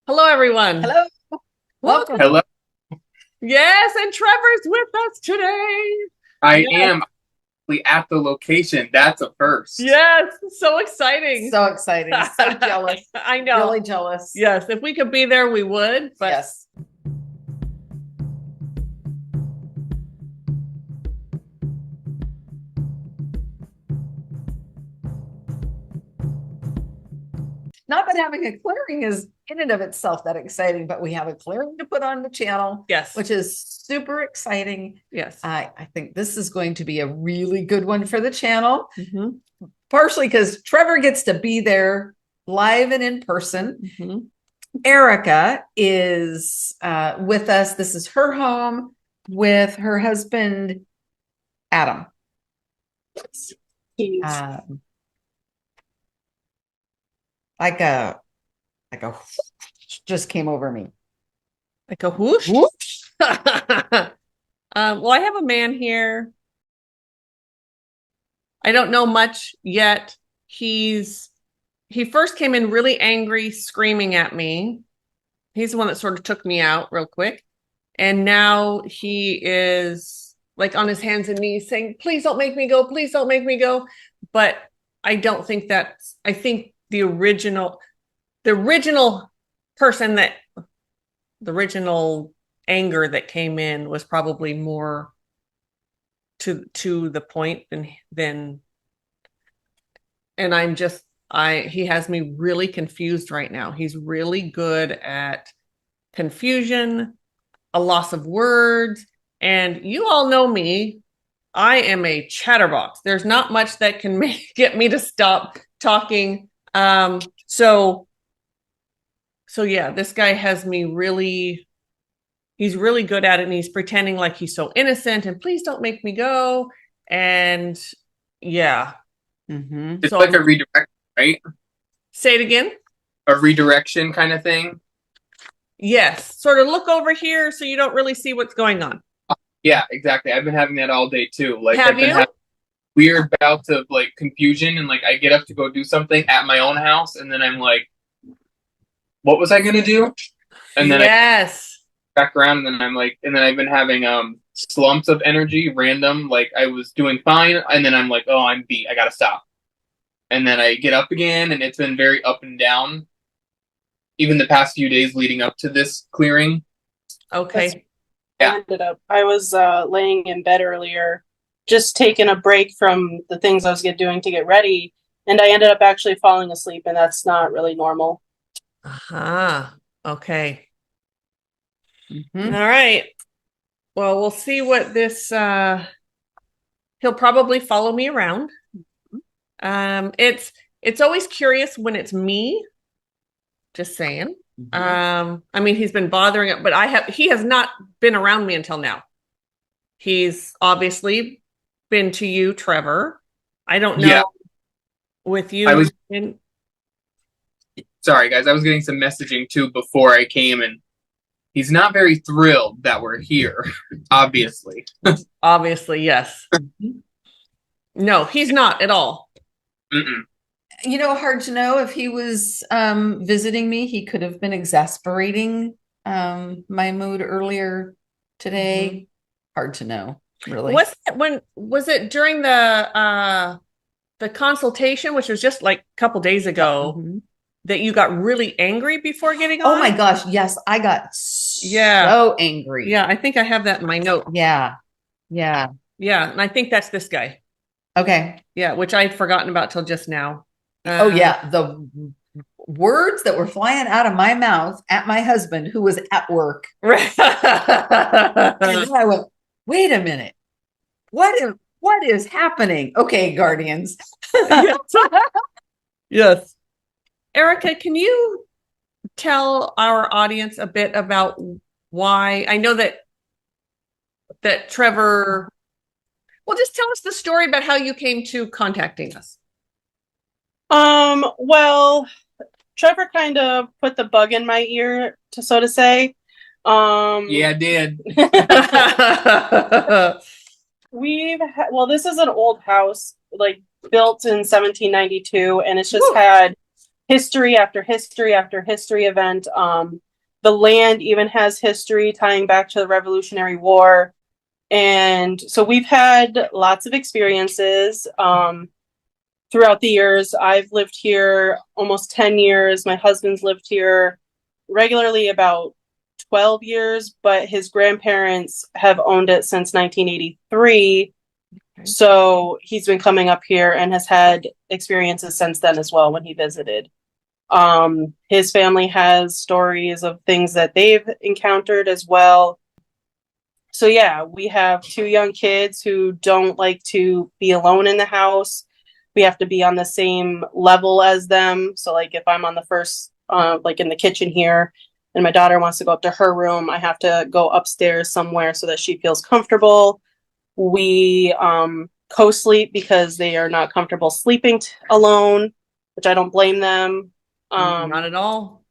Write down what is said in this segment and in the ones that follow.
Hello, everyone. Hello. Welcome. Welcome. Hello, Yes, and Trevor's with us today. I Yes, am actually at the location. That's a first. yes, so exciting. So exciting. So jealous. I know. Really jealous. Yes, if we could be there, we would. But Yes. Not that having a clearing is in and of itself that exciting, but we have a clearing to put on the channel, yes, which is super exciting. yes. I think this is going to be a really good one for the channel, Mhm, partially because Trevor gets to be there live and in person. mhm. Erica is with us. This is her home with her husband, Adam. Um, like a just came over me. Like a whoosh. Whoosh. Well, I have a man here. I don't know much yet. He first came in really angry, screaming at me. He's the one that sort of took me out real quick. And now he is like on his hands and knees saying, please don't make me go. Please don't make me go. But I don't think I think the original person the original anger that came in was probably more to the point than and he has me really confused right now. He's really good at confusion, a loss of words, and you all know me. I am a chatterbox. There's not much that can get me to stop talking. So yeah, this guy has me really, he's really good at it, and he's pretending like he's so innocent and please don't make me go. And yeah. Mm-hmm. It's So like a redirect, right? say it again. A redirection kind of thing. Yes. Sort of look over here so you don't really see what's going on. Yeah, exactly. I've been having that all day too. Like Have I've been you? having weird bouts of like confusion, and like I get up to go do something at my own house, and then I'm like, what was I gonna do? And then I Yes. back around, and then I'm like, and then I've been having slumps of energy, random. Like I was doing fine, and then I'm like, oh, I'm beat. I gotta stop. And then I get up again, and it's been very up and down. Even the past few days leading up to this clearing. Okay. Yeah. I was laying in bed earlier, just taking a break from the things I was doing to get ready, and I ended up actually falling asleep, and that's not really normal. Okay. Mm-hmm. All right. Well, we'll see what this he'll probably follow me around. It's always curious when it's me. Just saying. Mm-hmm. I mean, he's been bothering it, but he has not been around me until now. He's obviously been to you, Trevor. I don't know Yeah. with you. I was sorry, guys. I was getting some messaging too before I came, and he's not very thrilled that we're here. Obviously. Obviously, yes. No, he's not at all. Mm-mm. You know, hard to know if he was visiting me. He could have been exasperating my mood earlier today. Hard to know, really. Was it during the consultation, which was just like a couple days ago, Mhm. that you got really angry before getting on? Oh my gosh, yes, I got Yeah. so angry. Yeah, I think I have that in my note. Yeah. Yeah, and I think that's this guy. Okay. Yeah, which I'd forgotten about till just now. Oh yeah, the words that were flying out of my mouth at my husband who was at work. Right. And then I went, wait a minute. What is happening? Okay, Guardians. Yes. Erica, can you tell our audience a bit about why? I know that Trevor, well, just tell us the story about how you came to contacting us. Well, Trevor kind of put the bug in my ear, so to say. Yeah, I did. Well, this is an old house, like built in 1792, and it's just Woo. had history after history after history event. The land even has history tying back to the Revolutionary War. And so we've had lots of experiences throughout the years. I've lived here almost 10 years. My husband's lived here regularly about 12 years, but his grandparents have owned it since 1983. Okay. So he's been coming up here and has had experiences since then as well when he visited. His family has stories of things that they've encountered as well. So yeah, we have 2 young kids who don't like to be alone in the house. We have to be on the same level as them. So like if I'm on the first, like in the kitchen here, and my daughter wants to go up to her room, I have to go upstairs somewhere so that she feels comfortable. We co-sleep because they are not comfortable sleeping alone, which I don't blame them. Not at all.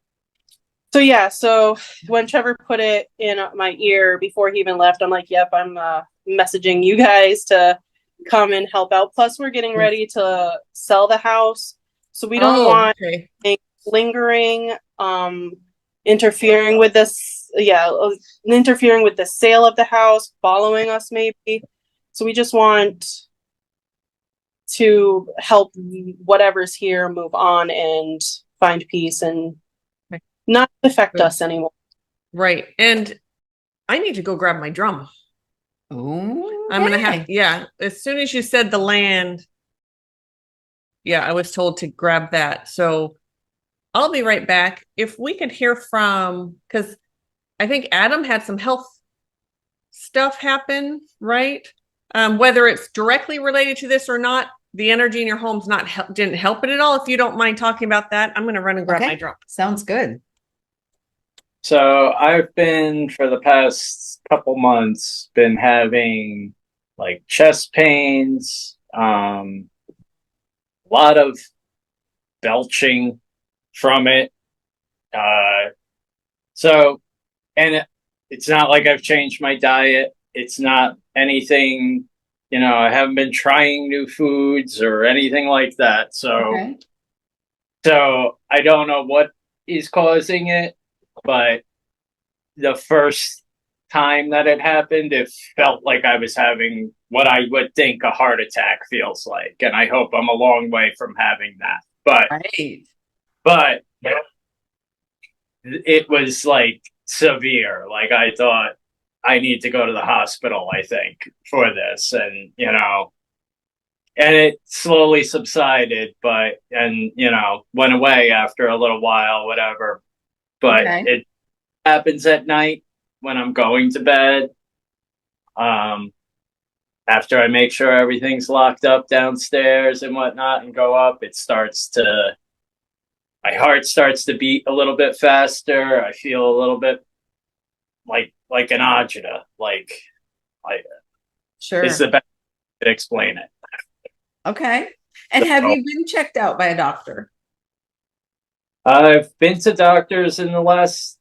So yeah, so when Trevor put it in my ear before he even left, I'm like, yep, I'm messaging you guys to come and help out. Plus, we're getting ready to sell the house. So we don't want okay. lingering, interfering with this, interfering with the sale of the house, following us maybe. So we just want to help whatever's here move on and find peace and not affect us anymore. Right. And I need to go grab my drum. Ooh, I'm gonna have, yeah. As soon as you said the land, yeah, I was told to grab that. So I'll be right back. If we could hear from, because I think Adam had some health stuff happen, right? Whether it's directly related to this or not, the energy in your home's not didn't help it at all. If you don't mind talking about that, I'm gonna run and grab my drum. Sounds good. So I've been for the past couple months been having like chest pains, a lot of belching from it. And it's not like I've changed my diet. It's not anything, I haven't been trying new foods or anything like that. So I don't know what is causing it. But the first time that it happened, it felt like I was having what I would think a heart attack feels like. And I hope I'm a long way from having that. But it was like severe. Like I thought I need to go to the hospital, I think, for this. And, and it slowly subsided, went away after a little while, whatever. But it happens at night when I'm going to bed. After I make sure everything's locked up downstairs and whatnot and go up, my heart starts to beat a little bit faster. I feel a little bit like an agita. Sure. It's the best way to explain it. Okay. And have you been checked out by a doctor? I've been to doctors in the last,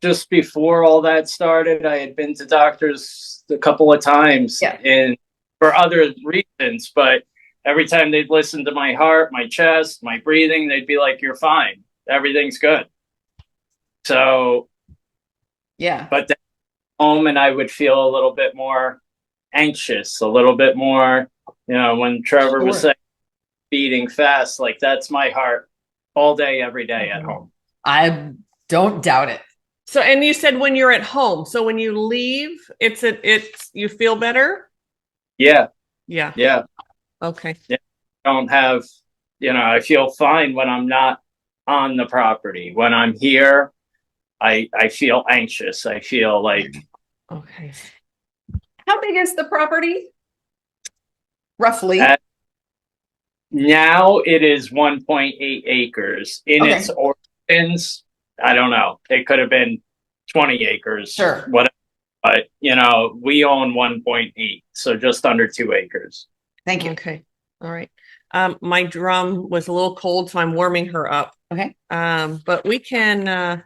just before all that started. I had been to doctors a couple of times and for other reasons, but every time they'd listen to my heart, my chest, my breathing, they'd be like, you're fine. Everything's good. So, but then home and I would feel a little bit more anxious, a little bit more, when Trevor was saying beating fast, like that's my heart all day, every day at home. I don't doubt it. So, and you said when you're at home, so when you leave, it's you feel better? Yeah. Yeah. Okay. Yeah. I don't have, I feel fine when I'm not on the property. When I'm here, I feel anxious. I feel like. Okay. How big is the property? Roughly. Now it is 1.8 acres. In its origins, I don't know. It could have been 20 acres. Sure. Whatever. But, we own 1.8, so just under 2 acres. Thank you. Okay. All right. My drum was a little cold, so I'm warming her up. Okay. But we can,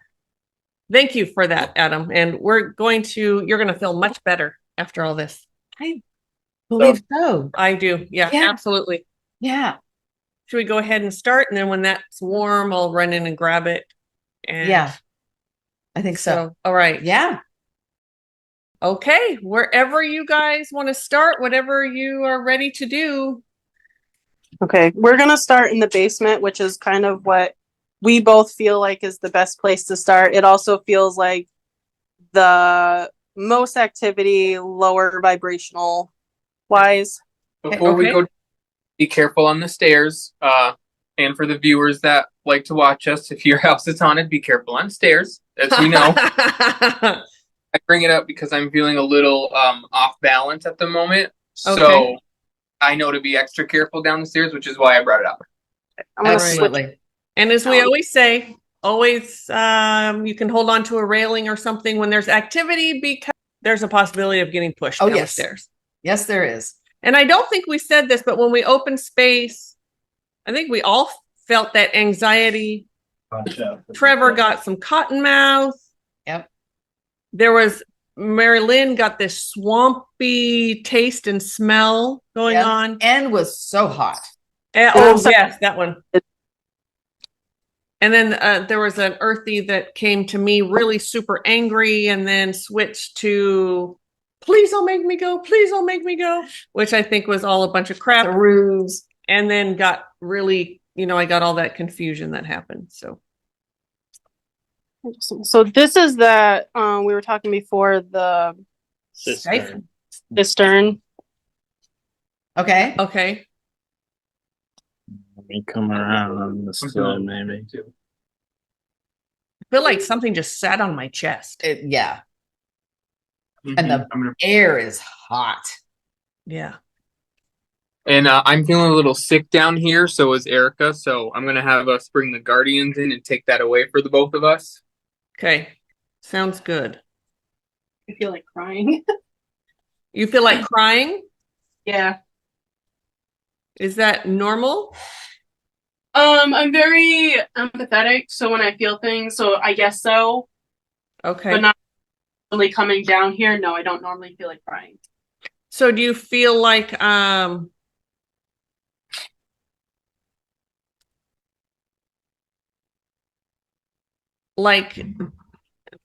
thank you for that, Adam. And you're going to feel much better after all this. I believe so. I do. Yeah, absolutely. Yeah. should we go ahead and start? And then when that's warm, I'll run in and grab it. And Yeah. I think so. all right. Yeah. Okay. Wherever you guys want to start, whatever you are ready to do. Okay, we're gonna start in the basement, which is kind of what we both feel like is the best place to start. It also feels like the most activity, lower vibrational wise. Before we go, be careful on the stairs. And for the viewers that like to watch us, if your house is haunted, be careful on stairs. As we know, I bring it up because I'm feeling a little off balance at the moment. So I know to be extra careful down the stairs, which is why I brought it up. I'm gonna Absolutely. switch. And as we always say, always you can hold on to a railing or something when there's activity because there's a possibility of getting pushed down the stairs. Yes, there is. And I don't think we said this, but when we opened space, I think we all felt that anxiety. Trevor got some cotton mouth. Yep. There was Mari-Lyn got this swampy taste and smell going on. And was so hot. Yes, that one. And then there was an earthy that came to me really super angry and then switched to please don't make me go, please don't make me go, which I think was all a bunch of crap. The ruse. And then got really, I got all that confusion that happened. So this is that we were talking before, the cistern. Okay. Okay. Let me come around on this side, maybe. I feel like something just sat on my chest. Yeah. And the air is hot. Yeah. And I'm feeling a little sick down here, so is Erica. So I'm going to have us bring the Guardians in and take that away for the both of us. Okay. Sounds good. I feel like crying. You feel like crying? Yeah. Is that normal? I'm very empathetic, so when I feel things, so I guess so. Okay. But not really coming down here. No, I don't normally feel like crying. So do you feel like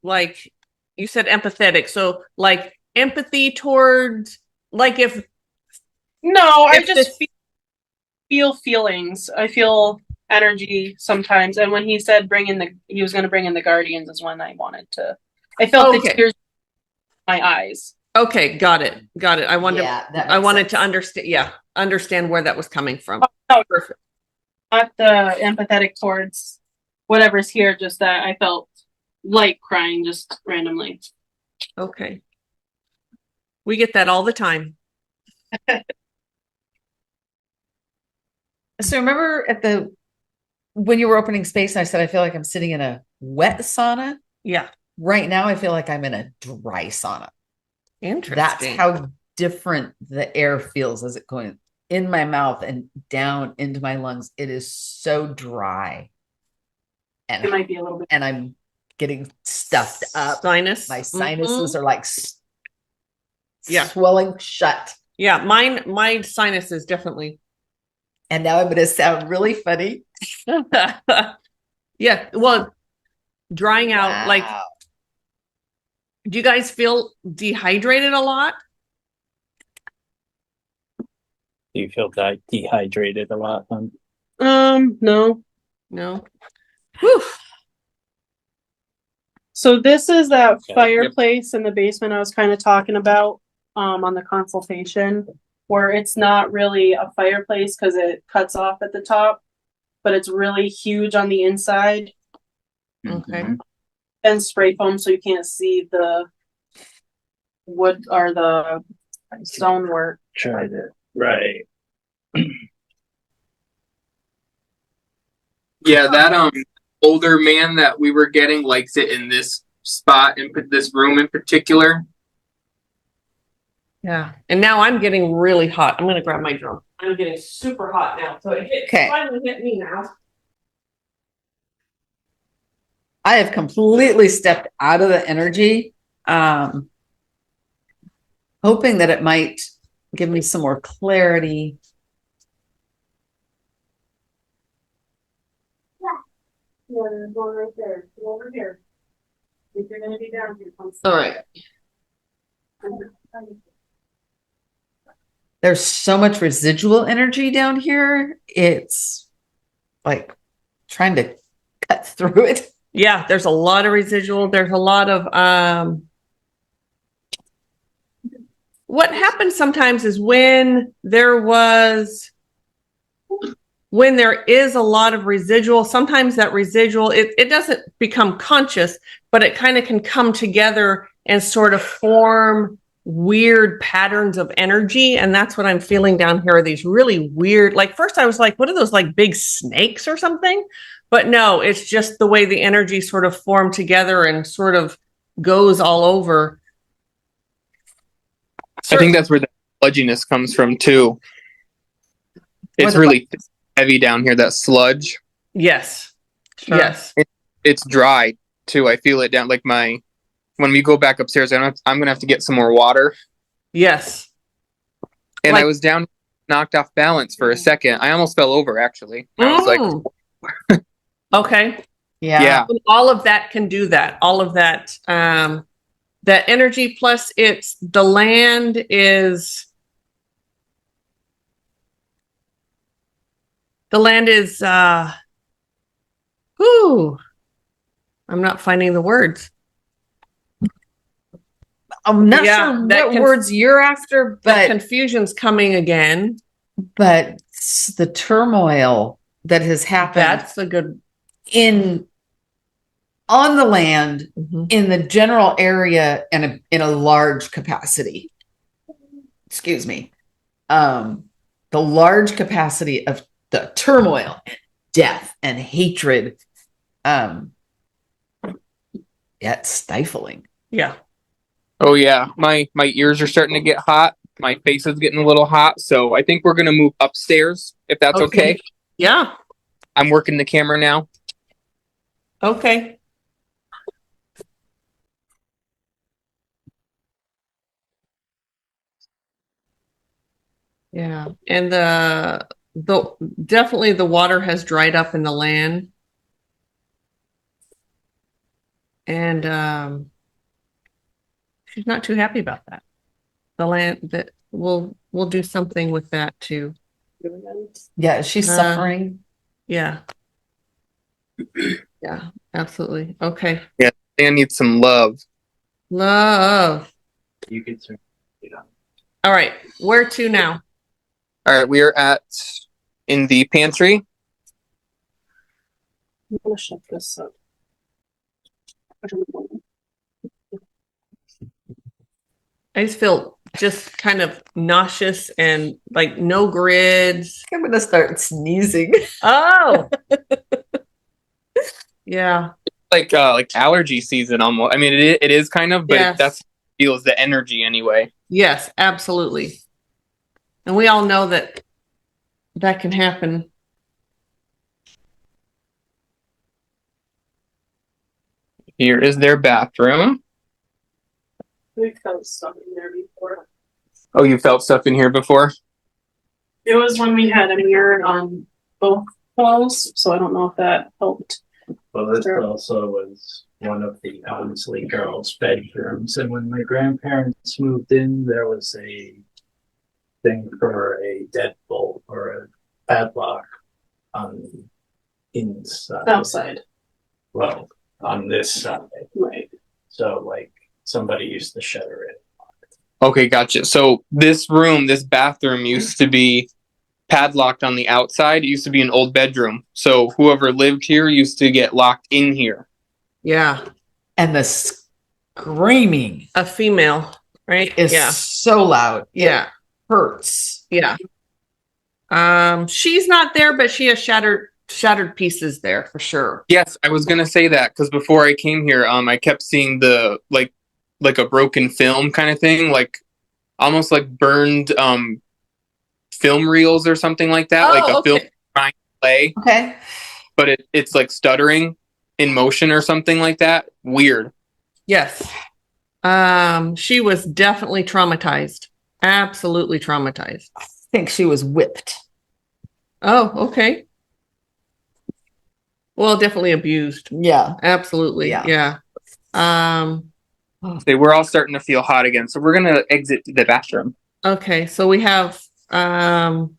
like you said empathetic, so like empathy towards like if I just feel feelings. I feel energy sometimes, and when he said he was going to bring in the Guardians is when I wanted to. I felt the tears in my eyes. Okay, got it. I wanted to understand where that was coming from. Oh, perfect. Not the empathetic towards whatever's here, just that I felt like crying just randomly. Okay. We get that all the time. So remember when you were opening space, I said, I feel like I'm sitting in a wet sauna. Yeah. Right now, I feel like I'm in a dry sauna. Interesting. That's how different the air feels as it going in my mouth and down into my lungs. It is so dry. And it might be a little bit. And I'm getting stuffed up. Sinus. My sinuses are like yeah, swelling shut. Yeah, my sinuses definitely. And now I'm going to sound really funny. Yeah, well, drying out. Like, do you guys feel dehydrated a lot? Do you feel dehydrated a lot? No. Whew. So this is that fireplace in the basement I was kind of talking about on the consultation, where it's not really a fireplace because it cuts off at the top, but it's really huge on the inside. Okay. And spray foam so you can't see the wood or the stonework. Tried it. Right. Yeah, that older man that we were getting likes it in this spot and this room in particular. Yeah. And now I'm getting really hot. I'm going to grab my drum. I'm getting super hot now. So it finally hit me now. I have completely stepped out of the energy, hoping that it might give me some more clarity. there's one right there. Go over here. If you're gonna be down here, come. All right. There's so much residual energy down here. It's like trying to cut through it. Yeah, there's a lot of residual. There's a lot of what happens sometimes is when there is a lot of residual, sometimes that residual, it doesn't become conscious, but it kind of can come together and sort of form weird patterns of energy. And that's what I'm feeling down here, are these really weird, like first I was like, what are those, like big snakes or something? But no, it's just the way the energy sort of formed together and sort of goes all over. I think that's where the sludginess comes from too. It's really heavy down here, that sludge. Yes. Sure. Yes. It's dry too. I feel it down like when we go back upstairs, I'm gonna have to get some more water. Yes. And I was down, knocked off balance for a second. I almost fell over actually. I was like, okay. yeah. All of that can do that. All of that, that energy, plus the land is I'm not finding the words. I'm not sure what words you're after, but confusion's coming again. But the turmoil that has happened. That's a good on the land, in the general area, and in a large capacity. Excuse me. The large capacity of the turmoil, death, and hatred. It's stifling. Yeah. Oh yeah. My ears are starting to get hot. My face is getting a little hot. So I think we're gonna move upstairs if that's okay. Yeah. I'm working the camera now. Okay. Yeah. And definitely the water has dried up in the land. And she's not too happy about that. The land that we'll do something with that too. Yeah, she's suffering. Yeah. Yeah, absolutely. Okay. Yeah, I need some love. Love. You could turn it on. All right. Where to now? All right, we are in the pantry. I'm gonna shut this up. I just feel just kind of nauseous and like no grids. I'm gonna start sneezing. Oh. Yeah. Like allergy season almost. I mean, it is kind of, but Yes. that's feels the energy anyway. Yes, absolutely. And we all know that can happen. Here is their bathroom. We felt stuff in there before. Oh, you felt stuff in here before? It was when we had a mirror on both walls, so I don't know if that helped. Well, this also was one of the Elmsley girls' bedrooms, and when my grandparents moved in, there was a thing for a deadbolt or a padlock on the inside. Outside. Well, on this side. Right. So, like, somebody used to shutter it. Okay, gotcha. So this bathroom used to be padlocked on the outside. It used to be an old bedroom. So whoever lived here used to get locked in here. Yeah. And the screaming A female, right? is Yeah. so loud. Yeah. It hurts. Yeah. She's not there, but she has shattered pieces there for sure. Yes, I was gonna say that because before I came here, I kept seeing the like a broken film kind of thing, like almost like burned film reels or something like that, like a film trying to play. Okay. But it's like stuttering in motion or something like that. Weird. Yes. She was definitely traumatized. Absolutely traumatized. I think she was whipped. Oh, okay. Well, definitely abused. Yeah. Absolutely. Yeah. Yeah. We're all starting to feel hot again, so we're gonna exit the bathroom. Okay, so we have some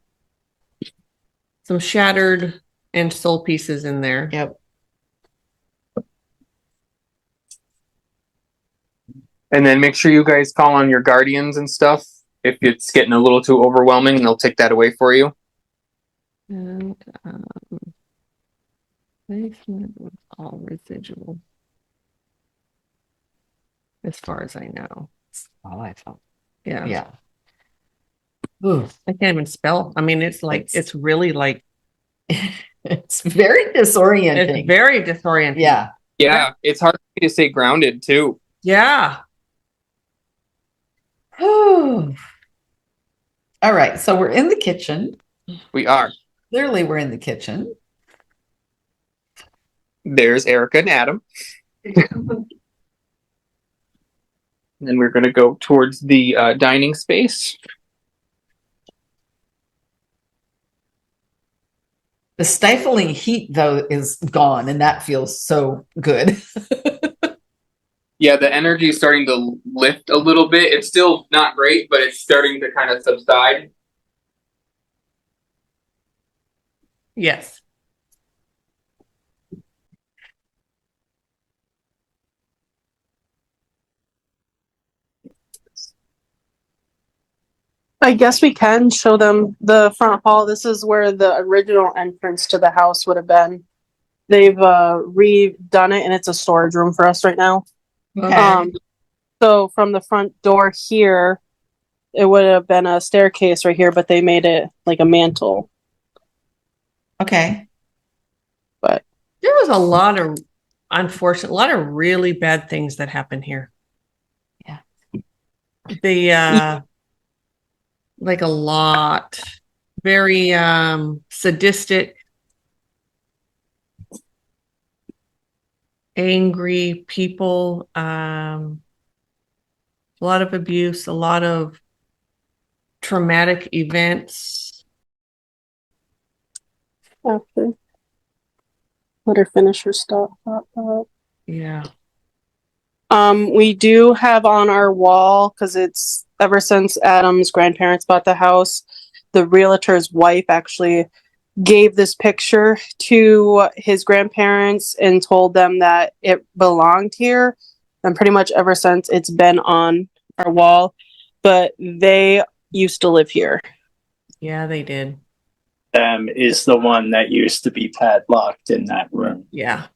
shattered and soul pieces in there. Yep. And then make sure you guys call on your guardians and stuff if it's getting a little too overwhelming, and they'll take that away for you. And basement was all residual, as far as I know. Oh, I felt. Yeah. Yeah. Ooh. I can't even spell. I mean, it's like it's really like It's very disorienting. it's very disorienting. Yeah. Yeah, it's hard for me to stay grounded too. Yeah. All right. So we're in the kitchen. We are. Clearly, we're in the kitchen. There's Erica and Adam. And then we're going to go towards the dining space. The stifling heat, though, is gone, and that feels so good. Yeah, the energy is starting to lift a little bit. It's still not great, but it's starting to kind of subside. Yes. I guess we can show them the front hall. This is where the original entrance to the house would have been. They've redone it, and it's a storage room for us right now. Okay. So from the front door here, it would have been a staircase right here, but they made it like a mantle. Okay. But There was a lot of unfortunate, a lot of really bad things that happened here. Yeah. The like a lot. Very sadistic, angry people, a lot of abuse, a lot of traumatic events. okay. Let her finish her stuff. Yeah. We do have on our wall, because it's ever since Adam's grandparents bought the house, the realtor's wife actually gave this picture to his grandparents and told them that it belonged here. And pretty much ever since, it's been on our wall. But they used to live here. Yeah, they did. Is the one that used to be padlocked in that room. Yeah.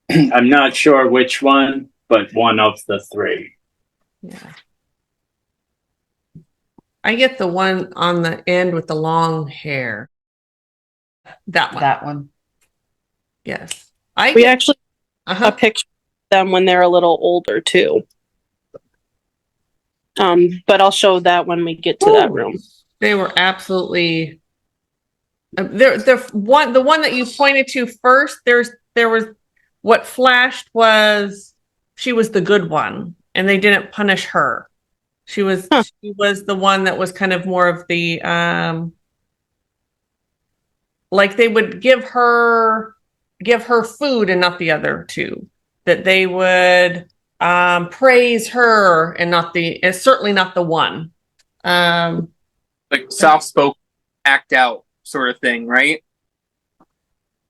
I'm not sure which one, but one of the three. Yeah. I get the one on the end with the long hair. That one. That one. Yes. We actually uh-huh. a picture of them when they're a little older too. But I'll show that when we get to that room. They were absolutely the one that you pointed to first, there was what flashed was she was the good one, and they didn't punish her. She was the one that was kind of more of the like they would give her food and not the other two. That they would praise her and certainly not the one. Like soft spoken, act out sort of thing, right?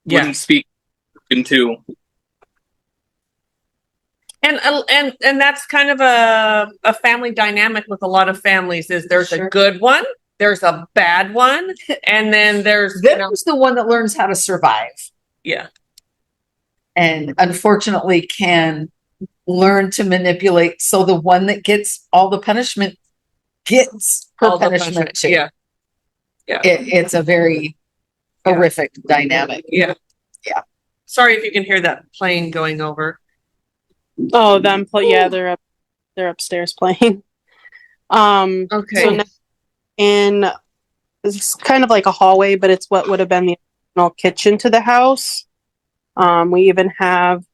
Yeah. Wouldn't speak into. And that's kind of a family dynamic with a lot of families is there's Sure. a good one, there's a bad one, and then there's the one that learns how to survive. Yeah. And unfortunately can learn to manipulate. So the one that gets all the punishment gets her punishment too. Yeah. Yeah. It's a very horrific dynamic. Yeah. Yeah. Sorry if you can hear that plane going over. Oh, them yeah, they're upstairs playing. Okay. So it's kind of like a hallway, but it's what would have been the original kitchen to the house. We even have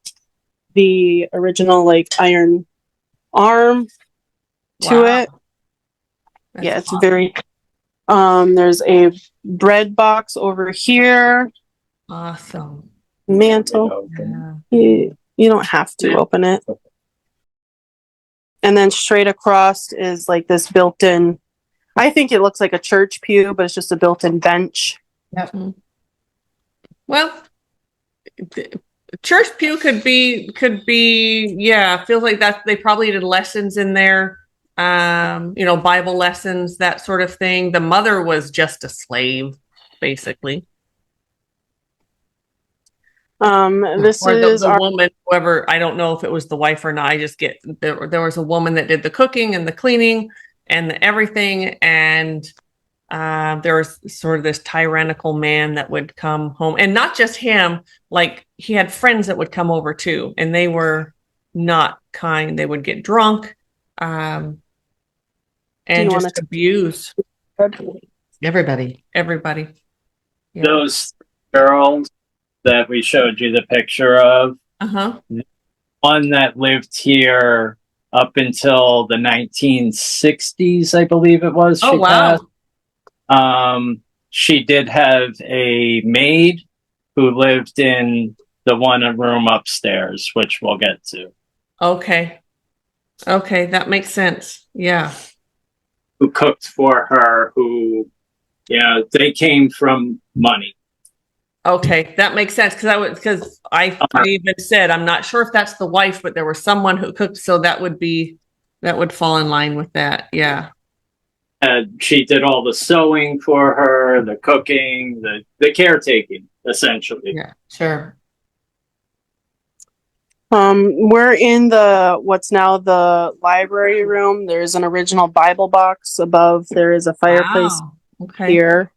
the original like iron arm to it. That's it's very there's a bread box over here. awesome. mantle. You don't have to open it. And then straight across is like this built-in, I think it looks like a church pew, but it's just a built-in bench. Yep. Well, church pew could be, yeah, feels like that they probably did lessons in there. Bible lessons, that sort of thing. The mother was just a slave, basically. This Or is the our woman, whoever, I don't know if it was the wife or not. I just get there was a woman that did the cooking and the cleaning and everything, and there was sort of this tyrannical man that would come home, and not just him, like he had friends that would come over too, and they were not kind. They would get drunk, and just abuse Everybody. Yeah. Those girls that we showed you the picture of, one that lived here up until the 1960s, I believe it was. Oh, wow. Passed. She did have a maid who lived in the one room upstairs, which we'll get to. Okay, that makes sense. Yeah. Who cooked for her, who, they came from money. Okay, that makes sense because I even said I'm not sure if that's the wife, but there was someone who cooked, so that would fall in line with that. Yeah. She did all the sewing for her, the cooking, the caretaking, essentially. Yeah, sure. We're in what's now the library room. There's an original Bible box above. There is a fireplace here.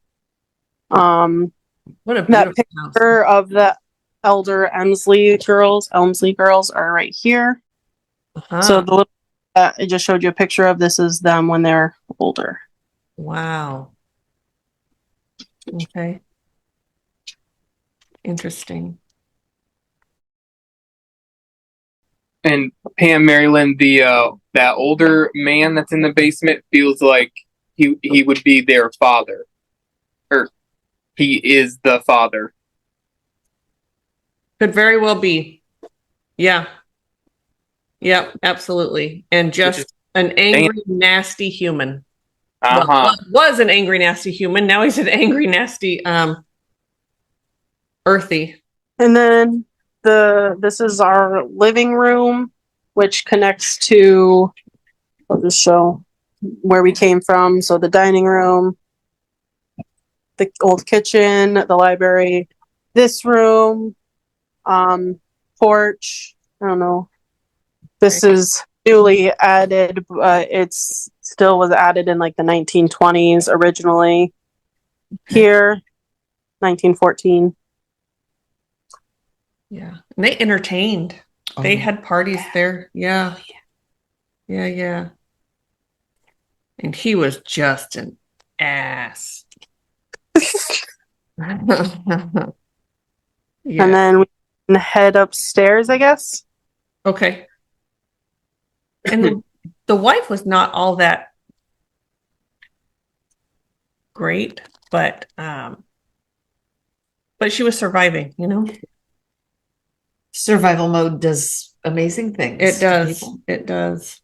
What a beautiful picture house. of the elder Elmsley girls are right here. So the little I just showed you a picture of, this is them when they're older. Wow. Okay. Interesting. And Pam, Mari-Lyn, that older man that's in the basement feels like he would be their father, or he is the father. Could very well be. Yeah. Yep, absolutely. And just an angry, nasty human. Well, was an angry, nasty human. Now he's an angry, nasty, earthy. And then this is our living room, which connects to, I'll just show where we came from. So the dining room, the old kitchen, the library, this room, porch. I don't know. This is newly added, but it's still was added in like the 1920s originally. Here, 1914. Yeah. And they entertained. They had parties there. Yeah. Yeah. And he was just an ass. And then we can head upstairs, I guess. Okay. And the wife was not all that great, but she was surviving, Survival mode does amazing things. It does.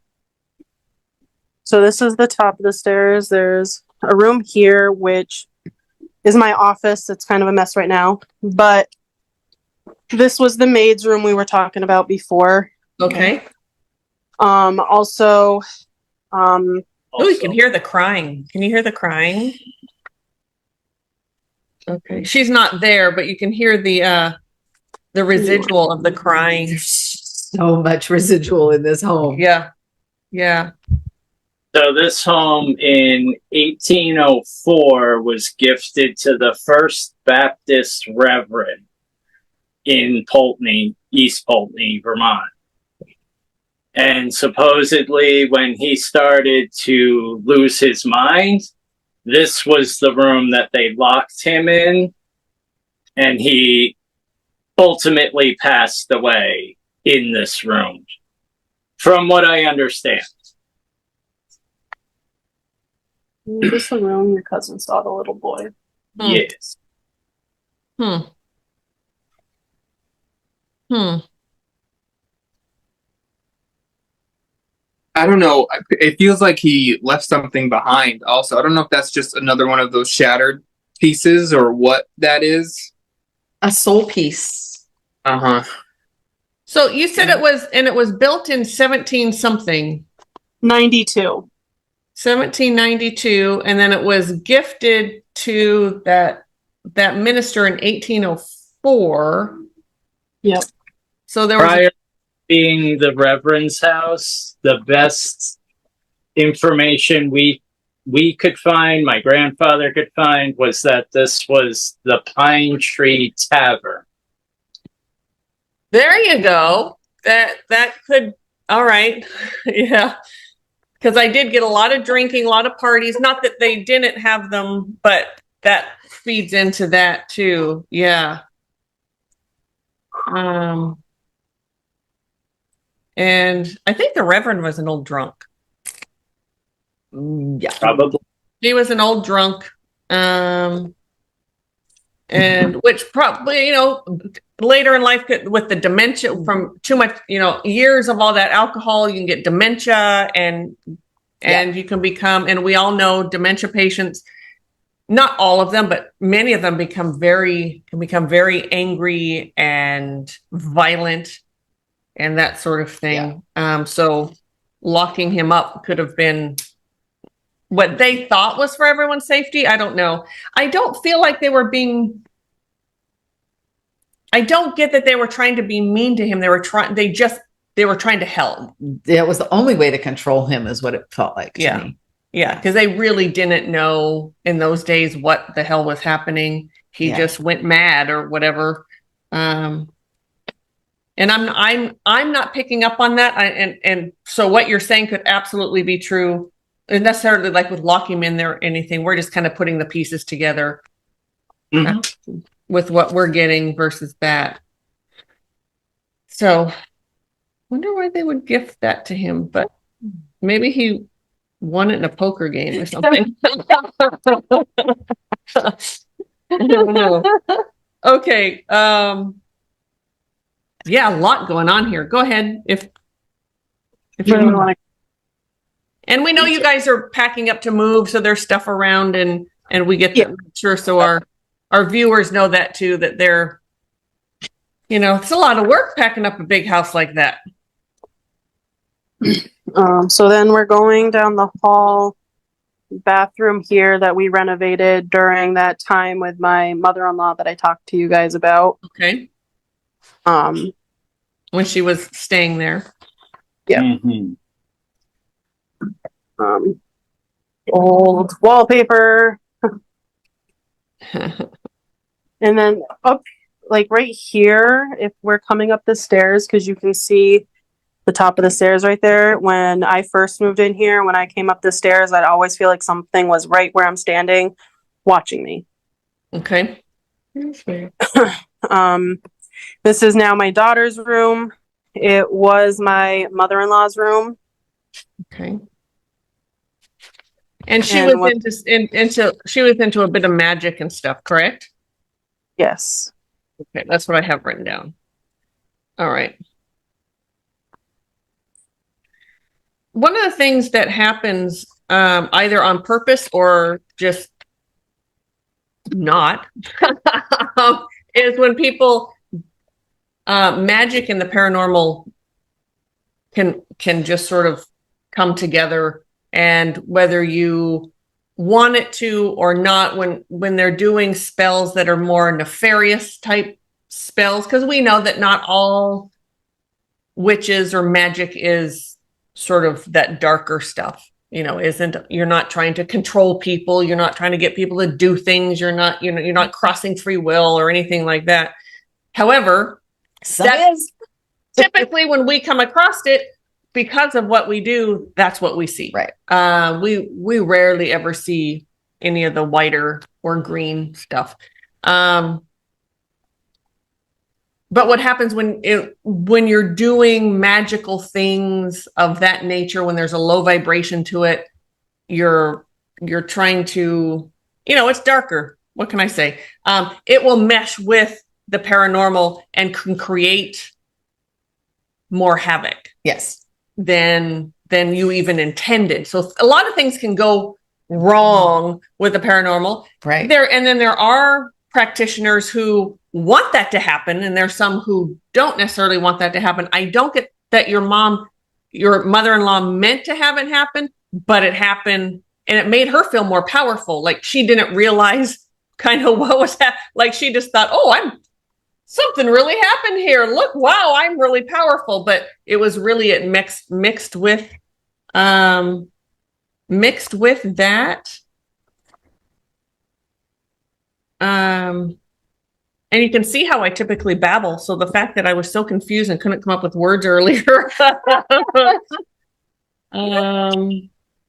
So this is the top of the stairs. There's a room here, which is my office. It's kind of a mess right now, but this was the maid's room we were talking about before. Okay. Also, you can hear the crying. Can you hear the crying? Okay. She's not there, but you can hear the residual of the crying. There's so much residual in this home. Yeah. So this home in 1804 was gifted to the First Baptist Reverend in Poultney, East Poultney, Vermont. And supposedly when he started to lose his mind, this was the room that they locked him in, and he ultimately passed away in this room, from what I understand. is this the room your cousin saw the little boy? Yes. Hmm. I don't know. It feels like he left something behind also. I don't know if that's just another one of those shattered pieces or what that is. A soul piece. Uh-huh. So you said it was built in 17 something. 92. 1792, and then it was gifted to that minister in 1804. Yep. So there was Prior to being the Reverend's house, the best information we could find, my grandfather could find, was that this was the Pinetree Tavern. there you go. That could, all right. Yeah. Because I did get a lot of drinking, a lot of parties. Not that they didn't have them, but that feeds into that too. Yeah. And I think the Reverend was an old drunk. Yeah. Probably. He was an old drunk. And which probably, later in life with the dementia from too much, years of all that alcohol, you can get dementia and you can become, and we all know dementia patients, not all of them, but many of them can become very angry and violent and that sort of thing. Yeah. So locking him up could have been what they thought was for everyone's safety. I don't know. I don't feel like I don't get that they were trying to be mean to him. They were trying to help. It was the only way to control him is what it felt like to me. Yeah, because they really didn't know in those days what the hell was happening. He just went mad or whatever. And I'm not picking up on that. And so what you're saying could absolutely be true. And necessarily like with locking him in there or anything. We're just kind of putting the pieces together with what we're getting versus that. So wonder why they would gift that to him, but maybe he won it in a poker game or something. I don't know. Okay. Yeah, a lot going on here. Go ahead if you want to. And we know you guys are packing up to move, so there's stuff around and we get that sure so our viewers know that too, that they're it's a lot of work packing up a big house like that. So then we're going down the hall, bathroom here that we renovated during that time with my mother-in-law that I talked to you guys about. Okay. When she was staying there. Yeah. Mm-hmm. Old wallpaper. And then up, like right here, if we're coming up the stairs, because you can see the top of the stairs right there. When I first moved in here, when I came up the stairs, I'd always feel like something was right where I'm standing, watching me. Okay. This is now my daughter's room. It was my mother-in-law's room. Okay. And she was into a bit of magic and stuff, correct? Yes. Okay, that's what I have written down. All right. One of the things that happens either on purpose or just not is when people magic and the paranormal can just sort of come together, and whether you want it to or not, when they're doing spells that are more nefarious type spells, because we know that not all witches or magic is sort of that darker stuff, you're not trying to control people, you're not trying to get people to do things, you're not crossing free will or anything like that. However, that is typically when we come across it, because of what we do, that's what we see. Right. We rarely ever see any of the whiter or green stuff. But what happens when you're doing magical things of that nature, when there's a low vibration to it, you're trying to, it's darker. What can I say? It will mesh with the paranormal and can create more havoc Yes. than you even intended. So a lot of things can go wrong with the paranormal. Right. And then there are practitioners who want that to happen, and there's some who don't necessarily want that to happen. I don't get that your mother-in-law meant to have it happen, but it happened, and it made her feel more powerful. Like she didn't realize kind of what was happening. Like she just thought, oh, something really happened here. Look, wow, I'm really powerful. But it was really mixed with that. And you can see how I typically babble. So the fact that I was so confused and couldn't come up with words earlier.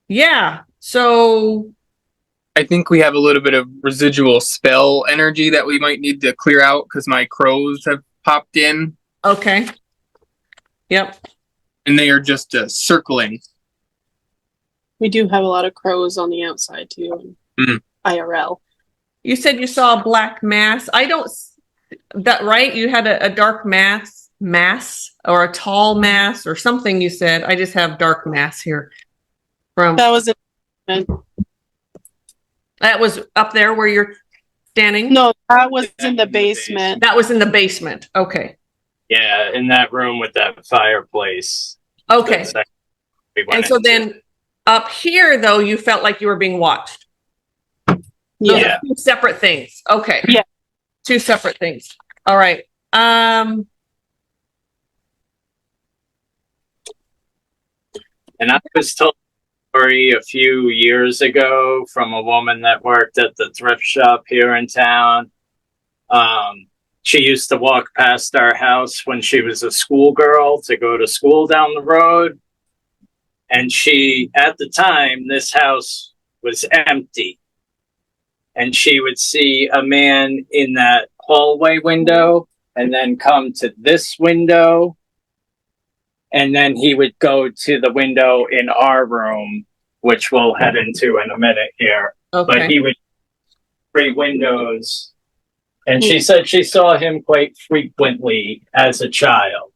Yeah. So I think we have a little bit of residual spell energy that we might need to clear out because my crows have popped in. Okay. Yep. And they are just circling. We do have a lot of crows on the outside too. IRL. You said you saw a black mass. I don't. That right? You had a dark mass or a tall mass or something. You said. I just have dark mass here. That was That was up there where you're standing? No, that was in the basement. That was in the basement. Okay. Yeah, in that room with that fireplace. Okay. And so then up here, though, you felt like you were being watched. Yeah. Two separate things. Okay. Yeah. Two separate things. All right. And I was told a story a few years ago from a woman that worked at the thrift shop here in town. She used to walk past our house when she was a schoolgirl to go to school down the road. And at the time, this house was empty. And she would see a man in that hallway window and then come to this window. And then he would go to the window in our room, which we'll head into in a minute here. Okay. But he would 3 windows. And she said she saw him quite frequently as a child.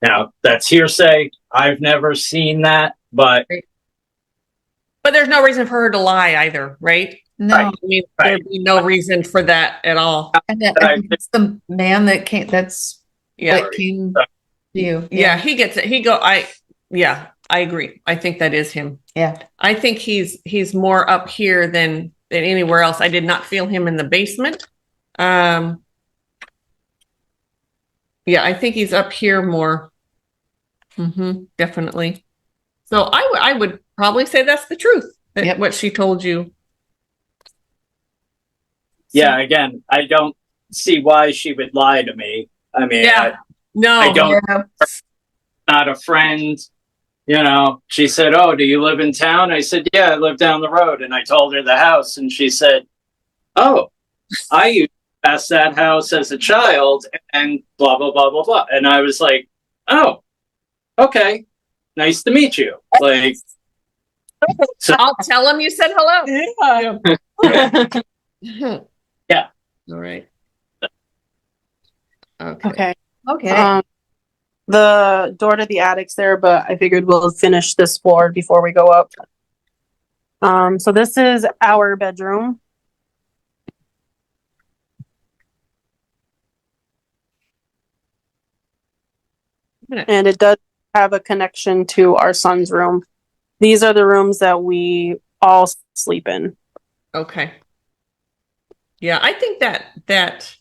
Now, that's hearsay. I've never seen that, but there's no reason for her to lie either, right? No. I mean, there'd be no reason for that at all. And it's the man that came. That's what came to you. Yeah, he gets it. I agree. I think that is him. Yeah. I think he's more up here than anywhere else. I did not feel him in the basement. Yeah, I think he's up here more. Definitely. So I would probably say that's the truth. What she told you. Yeah, again, I don't see why she would lie to me. I mean, I don't. Not a friend. You know, she said, "Oh, do you live in town?" I said, "Yeah, I live down the road." And I told her the house, and she said, "Oh, I used to pass that house as a child," and blah blah blah blah blah. And I was like, "Oh, okay, nice to meet you." Like, so I'll tell him you said hello. Yeah. All right. Okay. Okay. The door to the attic's there, but I figured we'll finish this floor before we go up. So this is our bedroom. And it does have a connection to our son's room. These are the rooms that we all sleep in. Okay. Yeah, I think that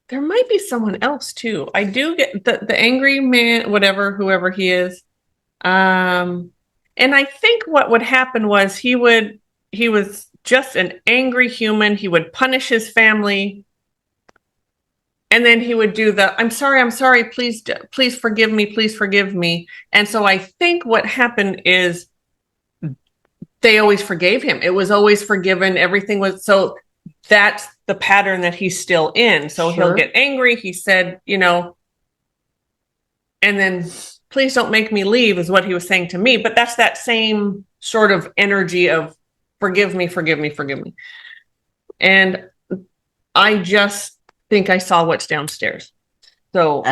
there might be someone else too. I do get the angry man, whoever he is. And I think what would happen was he was just an angry human. He would punish his family. And then he would do I'm sorry, please forgive me. And so I think what happened is they always forgave him. It was always forgiven. Everything was, so that's the pattern that he's still in. So he'll get angry. He said, and then please don't make me leave is what he was saying to me. But that's that same sort of energy of forgive me. And think I saw what's downstairs. So,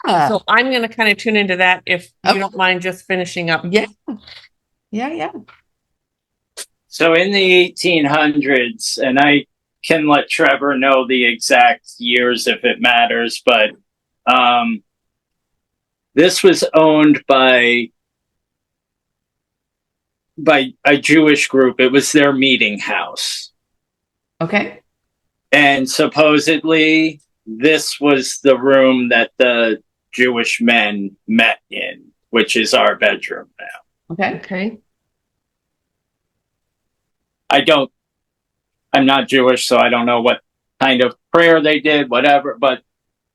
so I'm going to kind of tune into that if you don't mind just finishing up. Yeah. Yeah. So in the 1800s, and I can let Trevor know the exact years if it matters, but this was owned by a Jewish group. It was their meeting house. Okay. And supposedly this was the room that the Jewish men met in, which is our bedroom now. Okay. Okay. I'm not Jewish, so I don't know what kind of prayer they did, whatever, but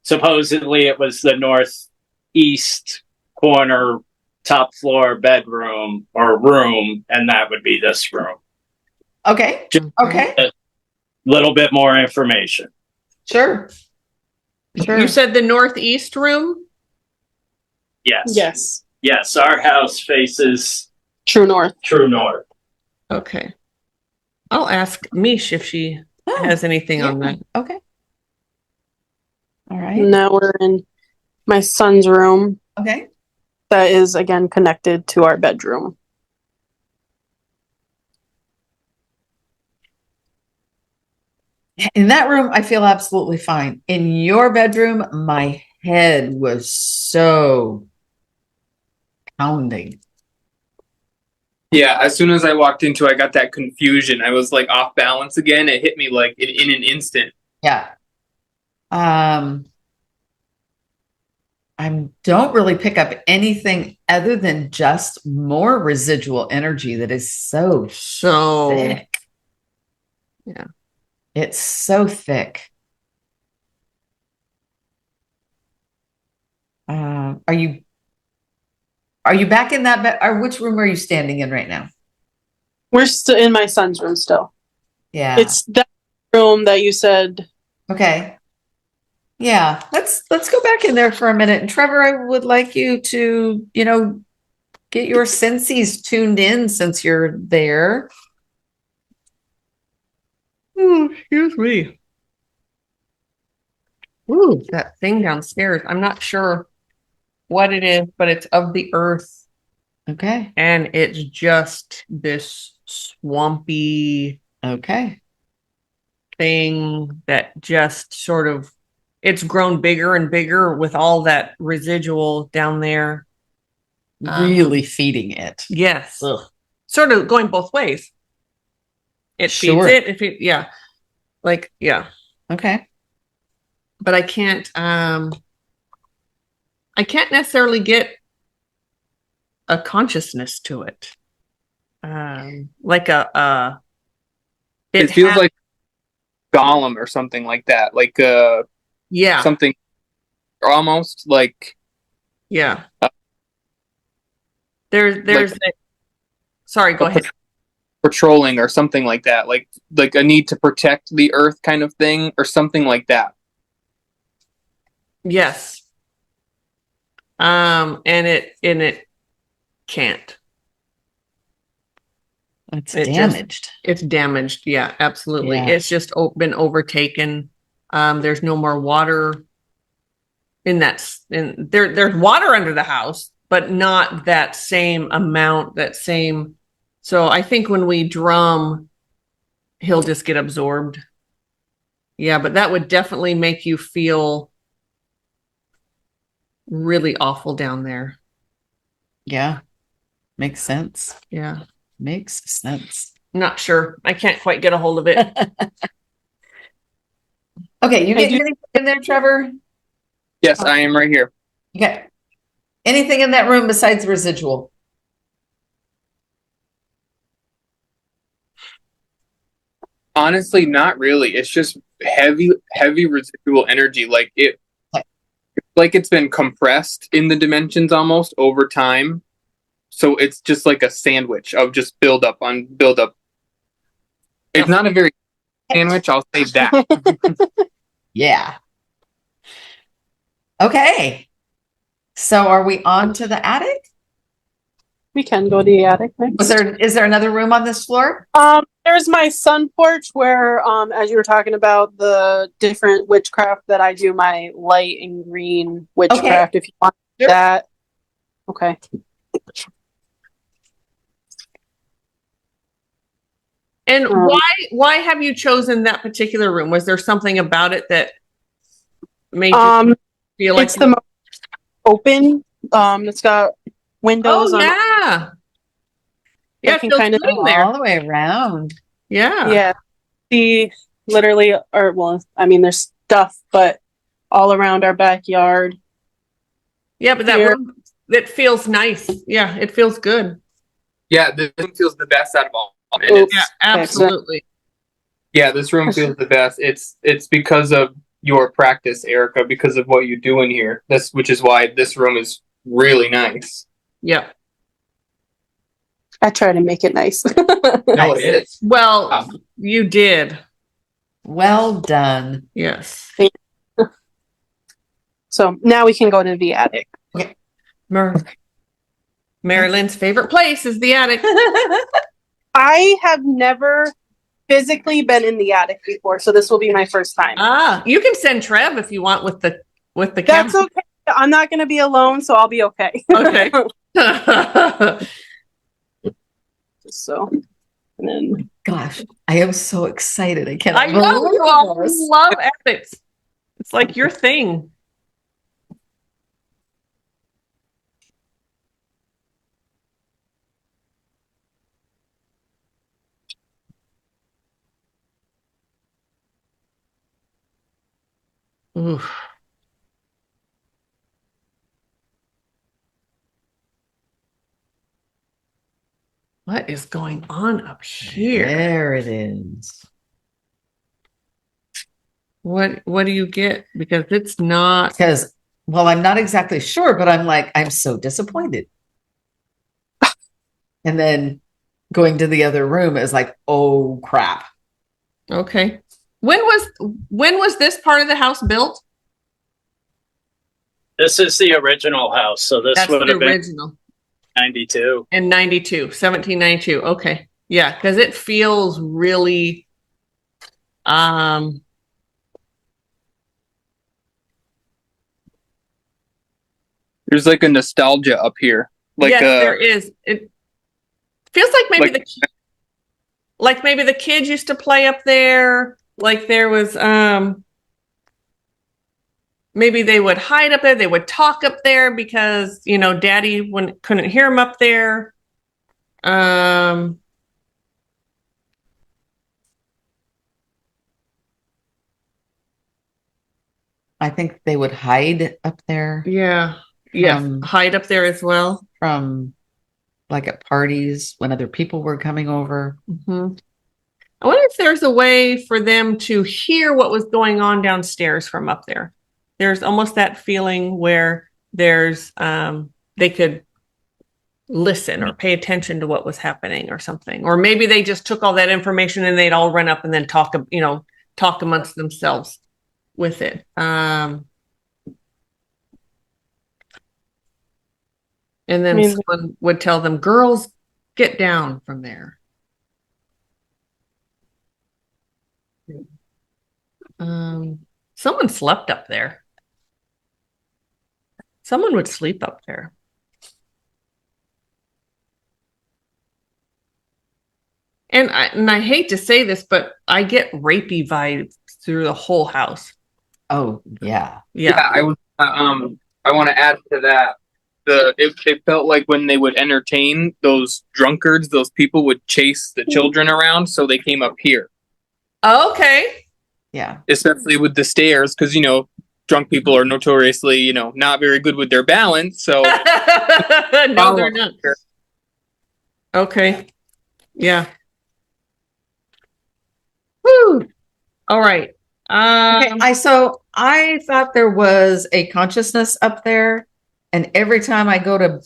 supposedly it was the northeast corner, top floor bedroom or room, and that would be this room. Okay. Okay. A little bit more information. Sure. You said the northeast room? Yes. Yes, our house faces True north. true north. Okay. I'll ask Mish if she has anything on that. Okay. All right. Now we're in my son's room. Okay. That is again connected to our bedroom. In that room, I feel absolutely fine. In your bedroom, my head was so pounding. Yeah, as soon as I walked into, I got that confusion. I was like off balance again. It hit me like in an instant. Yeah. I don't really pick up anything other than just more residual energy that is so thick. Yeah. It's so thick. Are you back in that bed? Or which room are you standing in right now? We're still in my son's room still. Yeah. It's that room that you said. Okay. Yeah. Let's go back in there for a minute. And Trevor, I would like you to, get your senses tuned in since you're there. Oh, excuse me. Ooh, that thing downstairs. I'm not sure what it is, but it's of the earth. Okay. And it's just this swampy thing that just sort of, it's grown bigger and bigger with all that residual down there. Really feeding it. Yes. Ugh. Sort of going both ways. It feeds it. Yeah. Okay. But I can't necessarily get a consciousness to it. Like it feels like Gollum or something like that. Like something almost like there's like, sorry, go ahead. Patrolling or something like that. Like a need to protect the earth kind of thing or something like that. Yes. And it can't. It's damaged. It's damaged. Yeah, absolutely. Yeah. It's just been overtaken. There's no more water there's water under the house, but not that same amount, so I think when we drum, he'll just get absorbed. Yeah, but that would definitely make you feel really awful down there. Yeah. Makes sense. Yeah. Makes sense. Not sure. I can't quite get a hold of it. Okay, you get anything in there, Trevor? Yes, I am right here. Okay. Anything in that room besides residual? Honestly, not really. It's just heavy residual energy. Like it's been compressed in the dimensions almost over time. So it's just like a sandwich of just build up. It's not a very sandwich, I'll say that. Yeah. Okay. So are we on to the attic? We can go to the attic next. Is there another room on this floor? There's my sun porch where, as you were talking about the different witchcraft that I do, my light and green witchcraft, if you want that. Okay. And why have you chosen that particular room? Was there something about it that made you feel like it's the most open? It's got windows on. Yeah, it feels kind of there all the way around. Yeah. See, literally, or well, I mean, there's stuff, but all around our backyard. Yeah, but that room, it feels nice. Yeah, it feels good. Yeah, this room feels the best out of all. Yeah, absolutely. Yeah, this room feels the best. It's because of your practice, Erica, because of what you do in here. Which is why this room is really nice. Yeah. I try to make it nice. No, it is. Well, you did. Well done. Yes. So now we can go to the attic. Okay. Mari-Lyn's favorite place is the attic. I have never physically been in the attic before, so this will be my first time. You can send Trev if you want with the That's camera. okay. I'm not going to be alone, so I'll be okay. Okay. So, and then Gosh, I am so excited. I can't. I know you all love attics. It's like your thing. Oof. What is going on up here? There it is. What do you get? Because it's not. Because, well, I'm not exactly sure, but I'm like, I'm so disappointed. And then going to the other room is like, oh crap. Okay. When was this part of the house built? This is the original house, so this would have been original. 92. In 1792. Okay. Yeah, because it feels really There's like a nostalgia up here. Like yes, there is. It feels like maybe the kids used to play up there. Like there was maybe they would hide up there, they would talk up there because, Daddy couldn't hear them up there. I think they would hide up there. Yeah. Yeah. Hide up there as well. From like at parties when other people were coming over. Mm-hmm. I wonder if there's a way for them to hear what was going on downstairs from up there. There's almost that feeling where there's they could listen or pay attention to what was happening or something. Or maybe they just took all that information and they'd all run up and then talk amongst themselves with it. And then someone would tell them, girls, get down from there. Someone slept up there. Someone would sleep up there. And I hate to say this, but I get rapey vibes through the whole house. Oh, yeah. Yeah, I want to add to that. It felt like when they would entertain those drunkards, those people would chase the children around, so they came up here. Okay. Yeah. Especially with the stairs, because drunk people are notoriously, not very good with their balance. So no, they're not. Okay. Yeah. Woo. All right. Okay. I thought there was a consciousness up there. And every time I go to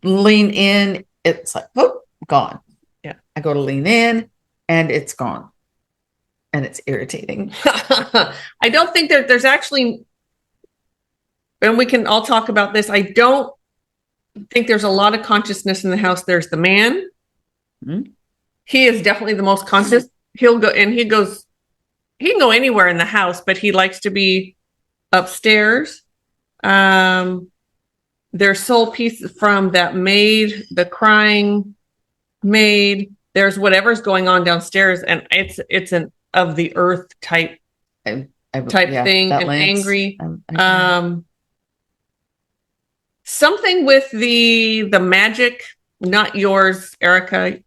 lean in, it's like, oh, gone. Yeah. I go to lean in and it's gone. And it's irritating. I don't think there's actually, and we can all talk about this. I don't think there's a lot of consciousness in the house. There's the man. Mhm. He is definitely the most conscious. He'll go and he can go anywhere in the house, but he likes to be upstairs. There's soul pieces from that maid, the crying maid. There's whatever's going on downstairs, and it's an of the earth type thing, that and lands. angry. Something with the magic, not yours, Erica.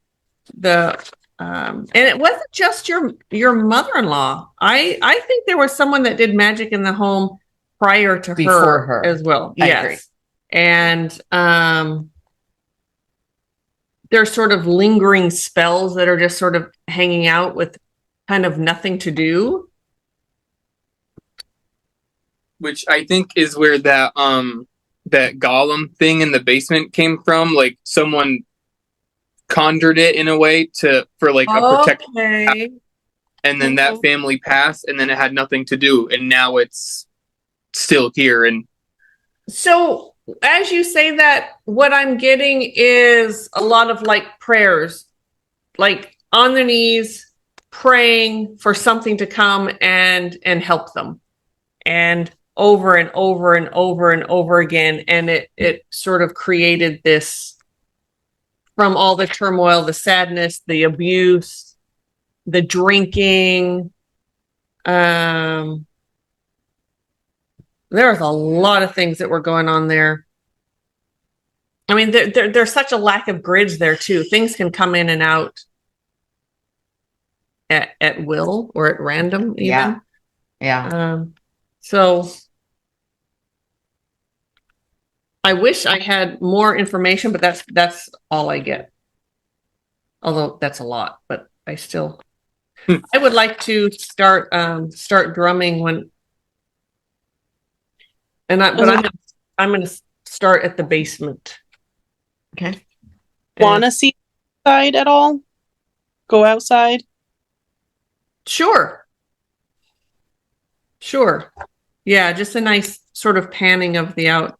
And it wasn't just your mother-in-law. I think there was someone that did magic in the home prior to Before her as well. I Yes. agree. And there's sort of lingering spells that are just sort of hanging out with kind of nothing to do. Which I think is where that golem thing in the basement came from. Like someone conjured it in a way for like a protective, and then that family passed, and then it had nothing to do, and now it's still here. And so as you say that, what I'm getting is a lot of like prayers, like on their knees, praying for something to come and help them, and over and over and over and over again. And it sort of created this, from all the turmoil, the sadness, the abuse, the drinking. There's a lot of things that were going on there. I mean, there's such a lack of grids there too. Things can come in and out at will or at random even. Yeah. So I wish I had more information, but that's all I get. Although that's a lot, but I still I would like to start drumming when, but I'm gonna start at the basement. Okay. Want to see outside at all? Go outside? Sure. Yeah, just a nice sort of panning of the out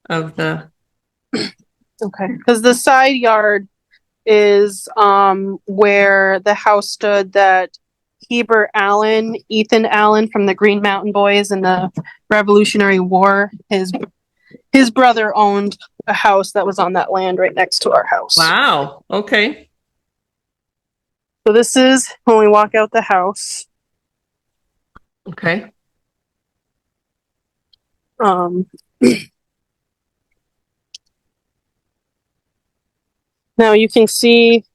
of the. Okay. Because the side yard is where the house stood that Ethan Allen from the Green Mountain Boys in the Revolutionary War, his brother owned a house that was on that land right next to our house. Wow. Okay. So this is when we walk out the house. Okay. Now you can see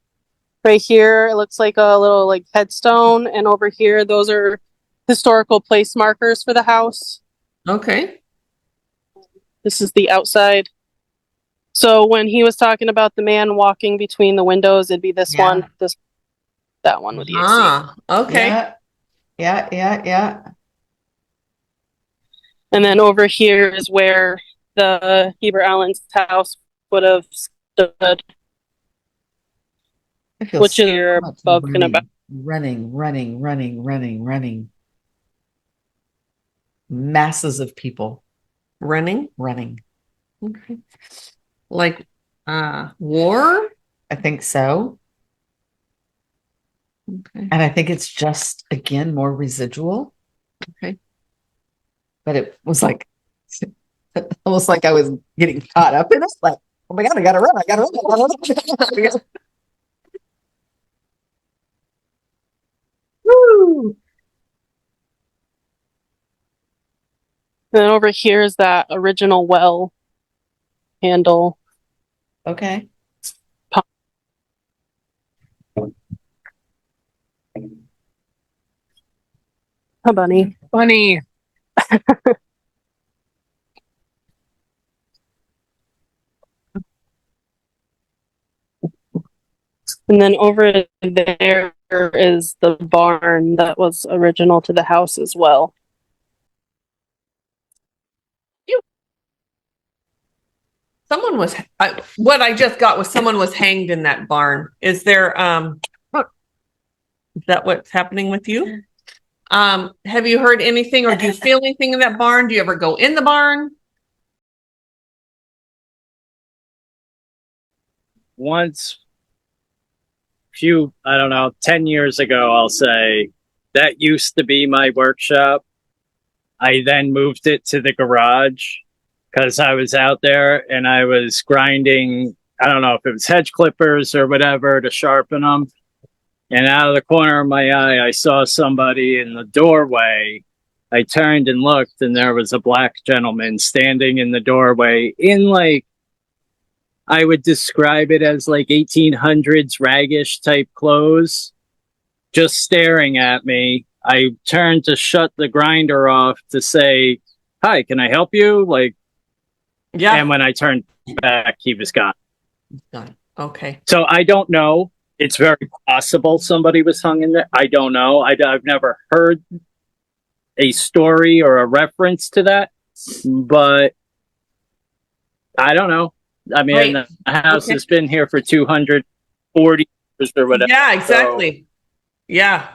right here, it looks like a little like headstone, and over here, those are historical place markers for the house. Okay. This is the outside. So when he was talking about the man walking between the windows, it'd be this one, that one with the AC. Okay. Yeah. And then over here is where the Heber Allen's house would have stood, which is your above and about. Running. Masses of people Running. Okay. Like war? I think so. Okay. And I think it's just, again, more residual. Okay. But it was like, almost like I was getting caught up in it. Like, oh my God, I gotta run. Woo! And then over here is that original well handle. Okay. Hi, Bunny. Bunny. And then over there is the barn that was original to the house as well. Someone was. What I just got was someone was hanged in that barn. Is there? Is that what's happening with you? Have you heard anything, or do you feel anything in that barn? Do you ever go in the barn? once, I don't know, 10 years ago, I'll say, that used to be my workshop. I then moved it to the garage because I was out there and I was grinding, I don't know if it was hedge clippers or whatever to sharpen them. And out of the corner of my eye, I saw somebody in the doorway. I turned and looked, and there was a black gentleman standing in the doorway in, like, I would describe it as like 1800s raggish type clothes, just staring at me. I turned to shut the grinder off to say, "Hi, can I help you?" Like, Yeah. and when I turned back, he was gone. Done. Okay. So I don't know. It's very possible somebody was hung in there. I don't know. I've never heard a story or a reference to that, but I don't know. I mean, Right. the house Okay. has been here for 240 years or whatever. Yeah, exactly. Yeah.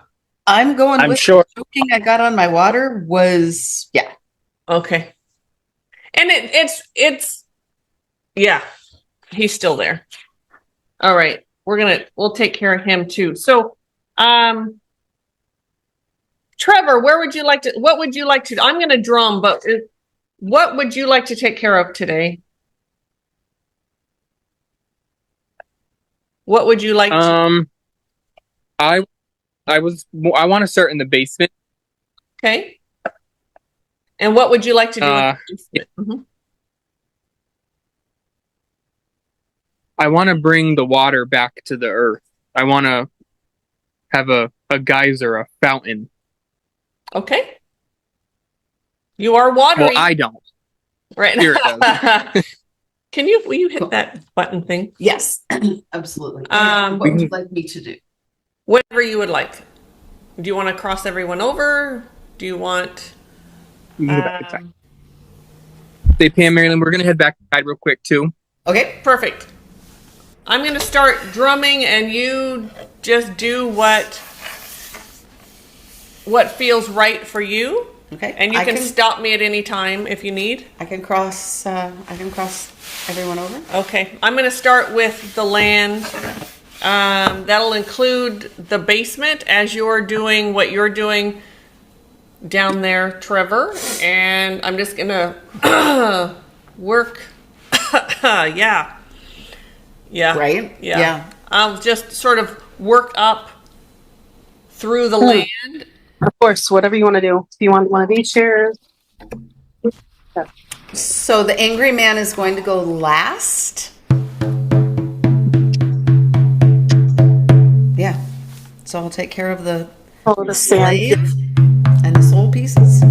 I'm going I'm with sure. the choking I got on my water was, yeah. Okay. And it's yeah, he's still there. All right. We'll take care of him too. So Trevor, what would you like to, I'm gonna drum, but what would you like to take care of today? What would you like to? I want to start in the basement. Okay. And what would you like to do? In the basement? Mhm. I want to bring the water back to the earth. I want to have a geyser, a fountain. Okay. You are watering. Well, I don't. Right. Here it does. Will you hit that button thing? Yes, absolutely. Um, What would you like me to do? Whatever you would like. Do you want to cross everyone over? Do you want? You can go back inside. Say, Pam, Mari-Lyn, we're gonna head back inside real quick too. Okay. Perfect. I'm going to start drumming, and you just do what feels right for you. Okay. And you can stop me at any time if you need. I can cross everyone over. Okay. I'm going to start with the land. That'll include the basement as you're doing what you're doing down there, Trevor. And I'm just going to work. Yeah. Yeah. Right? Yeah. Yeah. I'll just sort of work up through the land. Of course, whatever you want to do. If you want one of these chairs. So the angry man is going to go last. Yeah. So I'll take care of the The sand. slave and the soul pieces.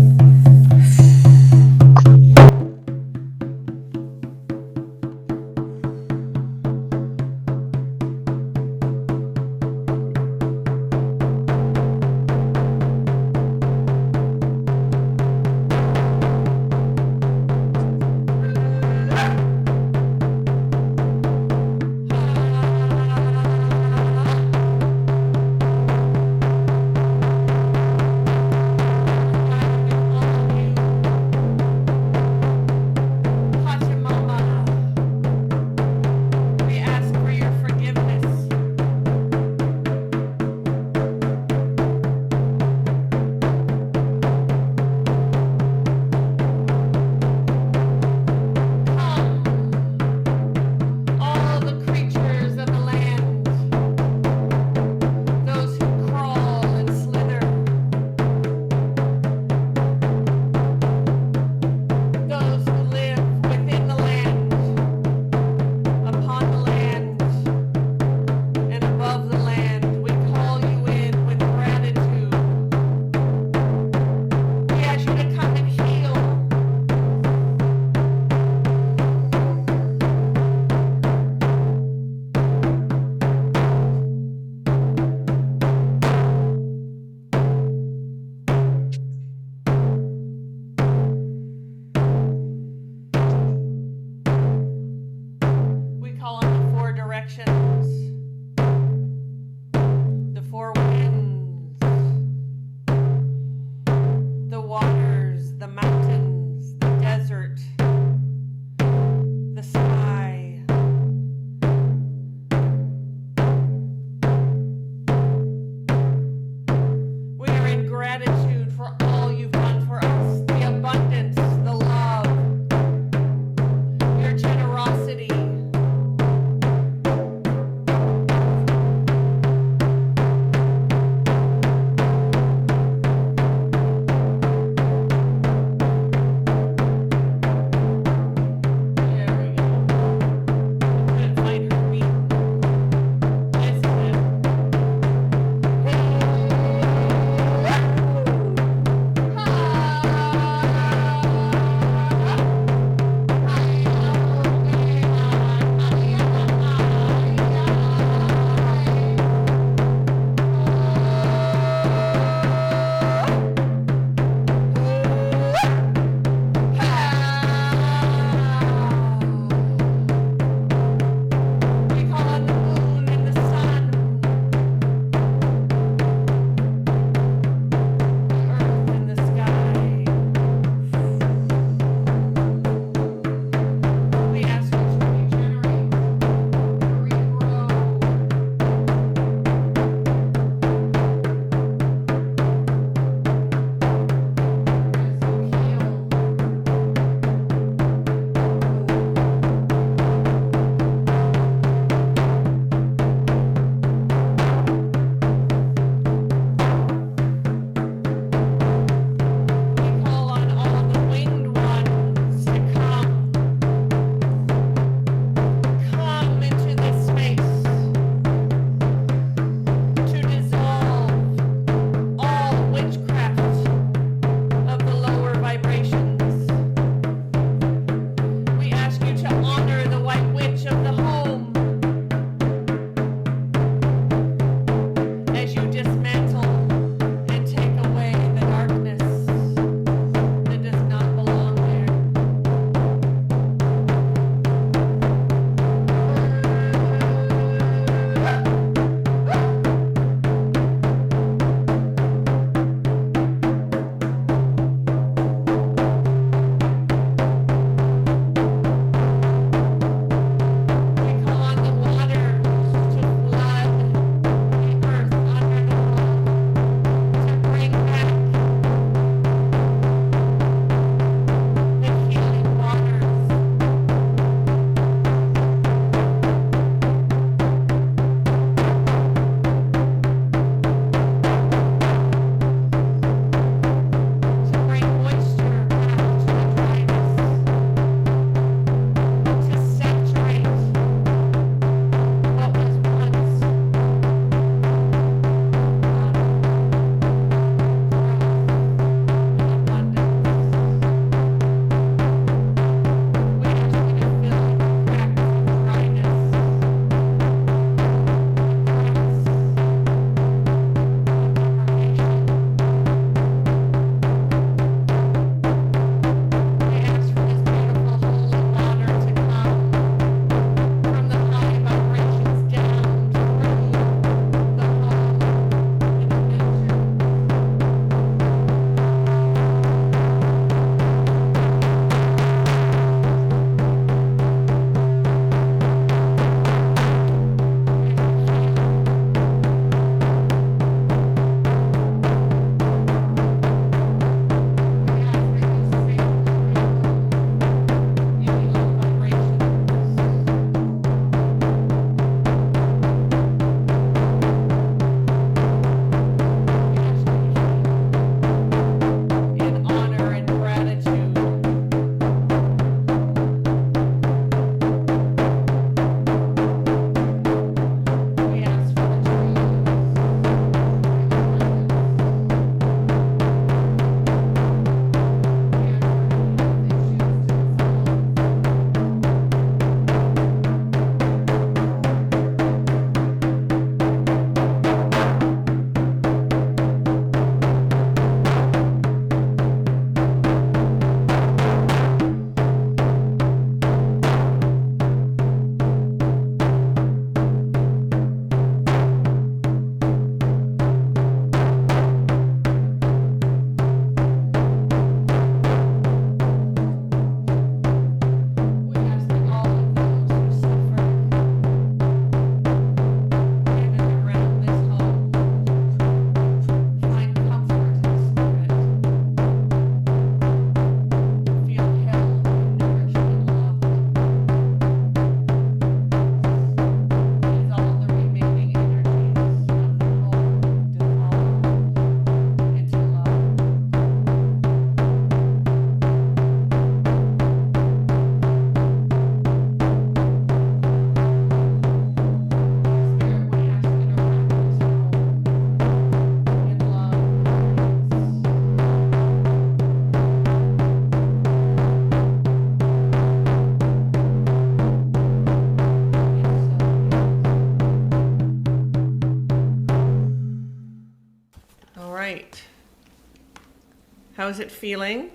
How's it feeling?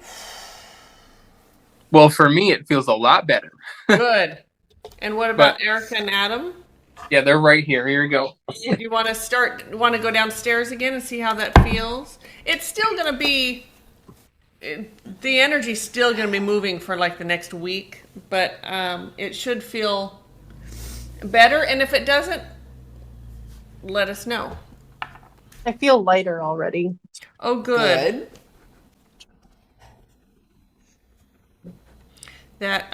Well, for me, it feels a lot better. Good. And what about Erica and Adam? Yeah, they're right here. Here we go. You want to go downstairs again and see how that feels? It's still going to be, the energy's still going to be moving for like the next week, but it should feel better. And if it doesn't, let us know. I feel lighter already. Oh, good. That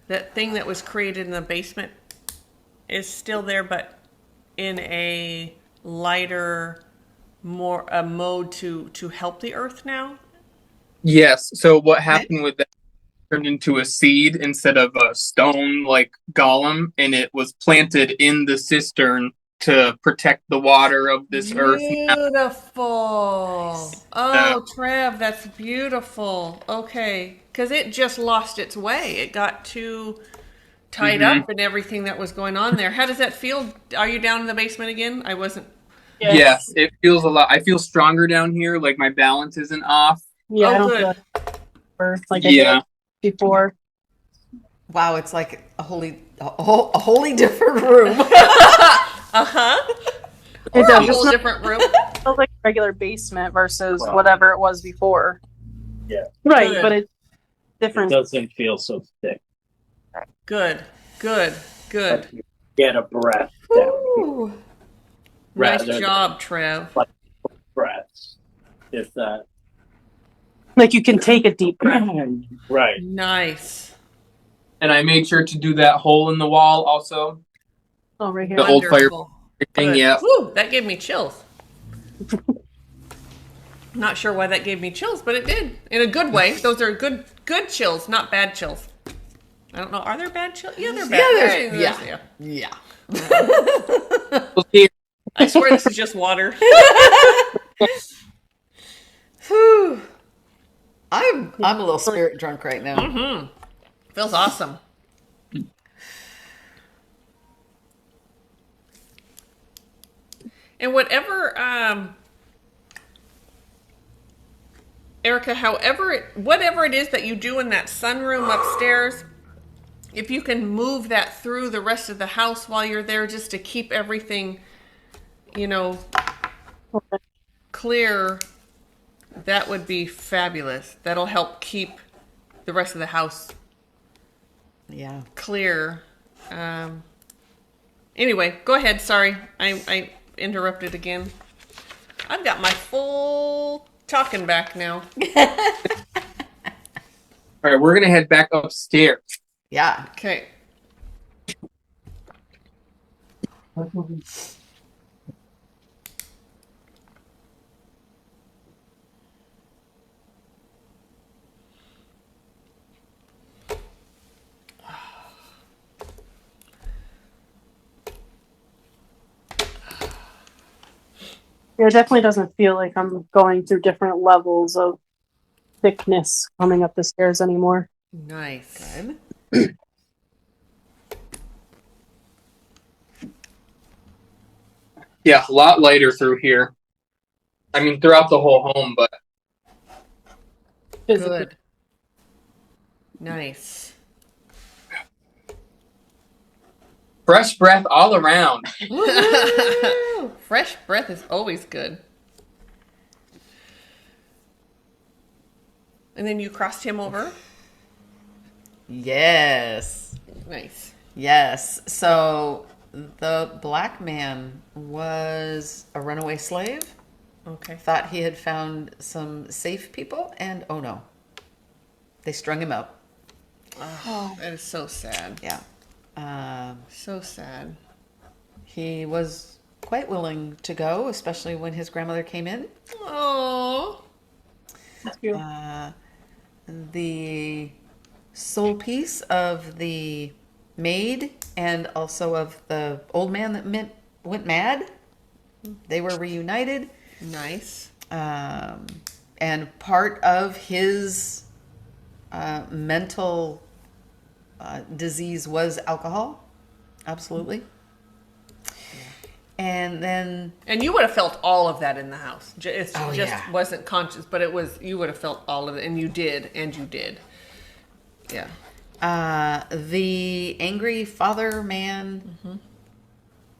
that thing that was created in the basement is still there, but in a lighter, more a mode to help the earth now. Yes. So what happened with that turned into a seed instead of a stone like golem, and it was planted in the cistern to protect the water of this earth. Beautiful. Oh, Trev, that's beautiful. Okay, because it just lost its way. It got too tied up in everything that was going on there. How does that feel? Are you down in the basement again? I wasn't. Yes, it feels a lot. I feel stronger down here. Like my balance isn't off. Yeah, I Oh, don't good. feel like I did before. Wow, it's like a wholly different room. It's A whole different room. It feels like a regular basement versus whatever it was before. Yeah. Right, Good. but it's It different. doesn't feel so thick. Good. Like you get a breath down here. Ooh. Nice Rather job, Trev. breaths. If that. Like you can take a deep breath. Right. Nice. And I made sure to do that hole in the wall also. Oh, right here. The old fire thing, Good. yeah. Woo, that gave me chills. Not sure why that gave me chills, but it did. In a good way. Those are good chills, not bad chills. I don't know. Are there bad chills? Yeah, they're bad. Yeah. I swear this is just water. Whew. I'm a little spirit drunk right now. Mm-hmm. Feels awesome. And whatever, Erica, whatever it is that you do in that sunroom upstairs, if you can move that through the rest of the house while you're there, just to keep everything, clear, that would be fabulous. That'll help keep the rest of the house clear. Anyway, go ahead. Sorry, I interrupted again. I've got my full talking back now. All right, we're gonna head back upstairs. Yeah. Okay. Yeah, it definitely doesn't feel like I'm going through different levels of thickness coming up the stairs anymore. Nice. Good. Yeah, a lot lighter through here. I mean, throughout the whole home, but Good. Nice. fresh breath all around. Fresh breath is always good. And then you crossed him over. Yes. Nice. Yes. So the black man was a runaway slave. Okay. Thought he had found some safe people, and oh no, they strung him up. Oh, that is so sad. Yeah. So sad. He was quite willing to go, especially when his grandmother came in. Oh. The soul piece of the maid and also of the old man that went mad, they were reunited. Nice. And part of his mental disease was alcohol. Absolutely. And then, And you would have felt all of that in the house. It Oh, just yeah. wasn't conscious, but you would have felt all of it, and you did. Yeah. the angry father man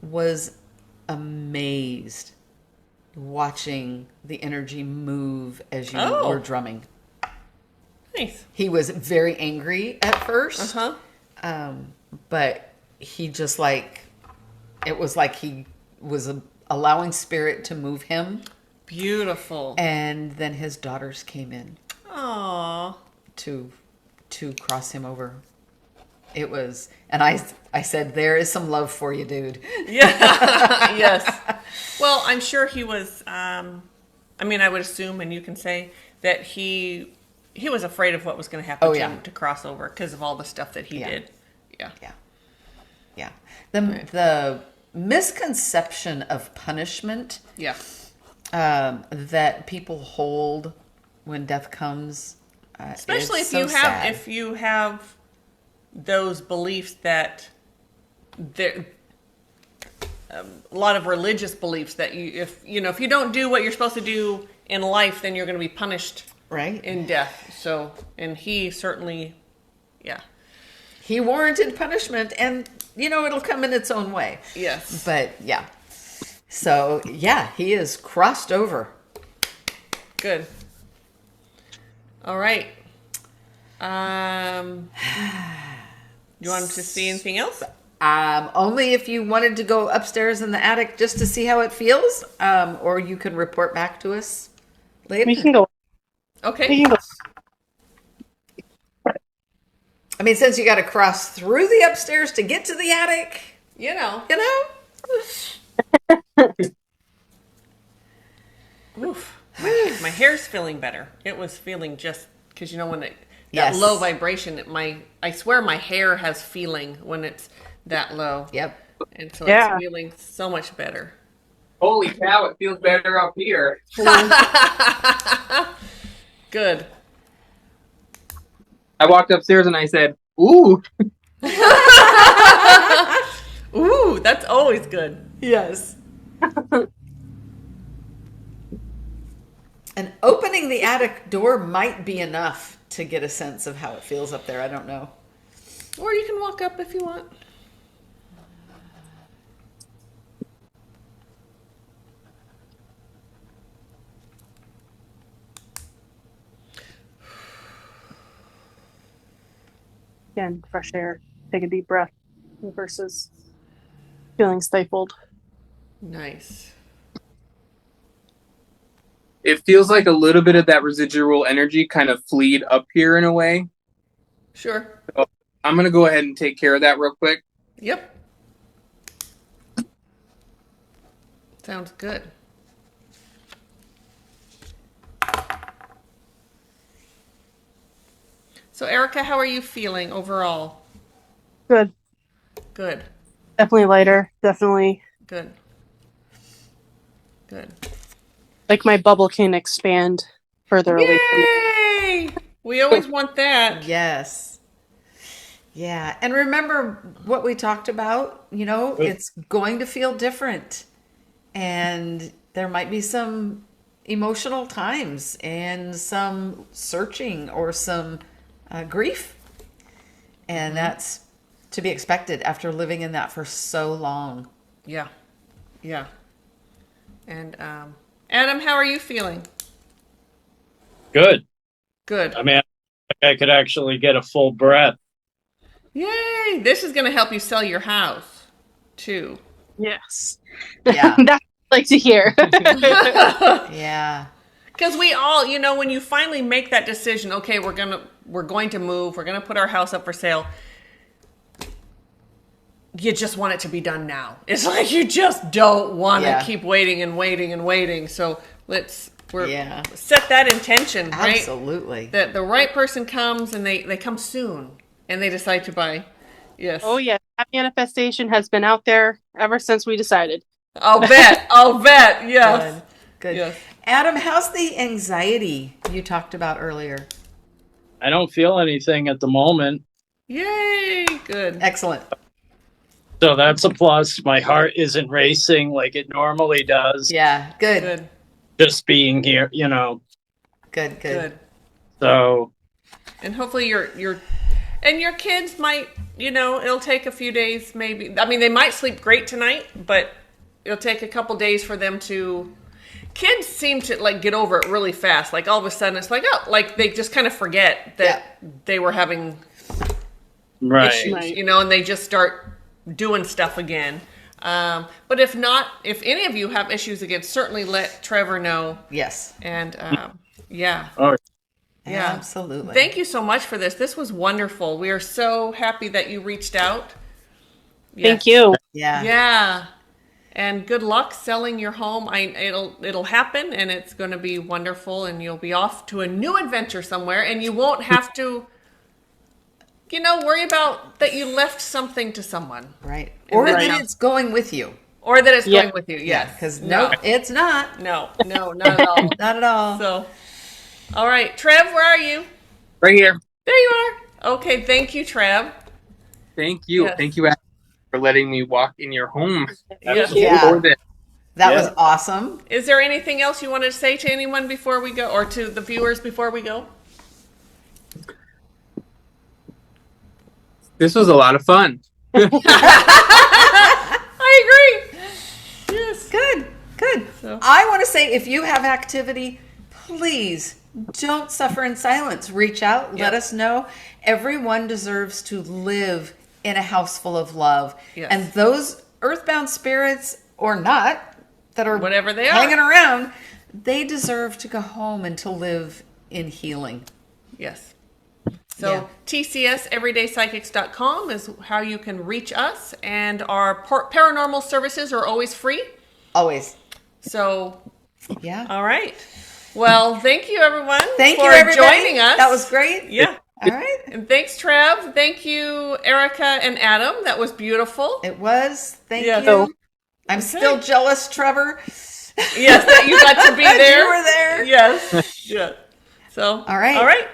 was amazed watching the energy move as you Oh. were drumming. Nice. He was very angry at first, but he just it was like he was allowing spirit to move him. Beautiful. And then his daughters came in Aww. to cross him over. It was, and I said, there is some love for you, dude. Yeah. Yes. Well, I'm sure he was. I would assume, and you can say that he was afraid of what was going to happen to him to cross over because of all the stuff that he did. Yeah. Yeah. The misconception of punishment Yeah. that people hold when death comes, Especially is if so you have sad. if you have those beliefs that there. A lot of religious beliefs that if you don't do what you're supposed to do in life, then you're going to be punished right in death. So, and he certainly, yeah, he warranted punishment, and it'll come in its own way. yes, But yeah, so yeah, he is crossed over. good. All right. You want to see anything else? Only if you wanted to go upstairs in the attic just to see how it feels, or you can report back to us later. We can go. Okay. We can go. I mean, since you got to cross through the upstairs to get to the attic, You know. Oof. My hair's feeling better. It was feeling just because when that Yes. low vibration, I swear my hair has feeling when it's that low. Yep. And so Yeah. it's feeling so much better. Holy cow! It feels better up here. Good. I walked upstairs and I said, "Ooh." Ooh, that's always good. Yes. And opening the attic door might be enough to get a sense of how it feels up there. I don't know. Or you can walk up if you want. Again, fresh air. Take a deep breath versus feeling stifled. Nice. It feels like a little bit of that residual energy kind of fleed up here in a way. Sure. I'm gonna go ahead and take care of that real quick. Yep. Sounds good. So, Erica, how are you feeling overall? Good. Good. Definitely lighter. Definitely. Good. Good. Like my bubble can expand further away from me. Yay! We always want that. Yes. Yeah. And remember what we talked about, it's going to feel different. And there might be some emotional times and some searching or some grief. And that's to be expected after living in that for so long. Yeah. Yeah. And Adam, how are you feeling? Good. Good. I mean, I could actually get a full breath. Yay! This is going to help you sell your house, too. Yes. Yeah. That's what I like to hear. Yeah. Because we all, when you finally make that decision, okay, we're going to move, we're going to put our house up for sale. You just want it to be done now. It's like you just don't want to keep waiting and waiting and waiting. So set that intention, right? Absolutely. That the right person comes and they come soon and they decide to buy. Yes. Oh, yeah. That manifestation has been out there ever since we decided. I'll bet. I'll bet. Yes. Good. Yes. Adam, how's the anxiety you talked about earlier? I don't feel anything at the moment. Yay. Good. Excellent. So that's a plus. My heart isn't racing like it normally does. Yeah. Good. Good. Just being here, you know. Good. Good. So And hopefully your kids might, it'll take a few days maybe. I mean, they might sleep great tonight, but it'll take a couple days for them to. Kids seem to like get over it really fast. Like all of a sudden it's like, oh, like they just kind of forget that they were having right. issues, Right. and they just start doing stuff again. But if not, if any of you have issues again, certainly let Trevor know. Yes. And yeah. Oh, Yeah. Absolutely. Thank you so much for this. This was wonderful. We are so happy that you reached out. Thank you. Yeah. Yeah. And good luck selling your home. It'll happen, and it's going to be wonderful, and you'll be off to a new adventure somewhere, and you won't have to worry about that you left something to someone. Right. Or then- that it's going with you. Or that it's Yeah. going with you. Yes. Because no, it's not. No, not at all. Not at all. So, all right. Trev, where are you? Right here. There you are. Okay. Thank you, Trev. Thank you. Yes. Thank you Ashley, for letting me walk in your home. Yes. Yeah. For this. That Yeah. was awesome. Is there anything else you wanted to say to anyone before we go, or to the viewers before we go? This was a lot of fun. I agree. Yes. Good. Good. So- I want to say if you have activity, please don't suffer in silence. Reach out. Let Yep. us know. Everyone deserves to live in a house full of love. Yes. And those earthbound spirits or not that are Whatever they are. hanging around, they deserve to go home and to live in healing. Yes. So Yeah. tcseverydaypsychics.com is how you can reach us, and our paranormal services are always free. Always. So, Yeah. all right. Well, thank you everyone Thank for you, everybody. joining us. That was great. Yeah. All right. And thanks, Trev. Thank you, Erica and Adam. That was beautiful. It was. Thank Yeah. you. I'm still jealous, Trevor. Yes, that you got to be there. You were there. Yes. Yeah. So, All right. All right.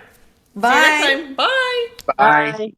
Bye. See you next time. Bye. Bye. Bye.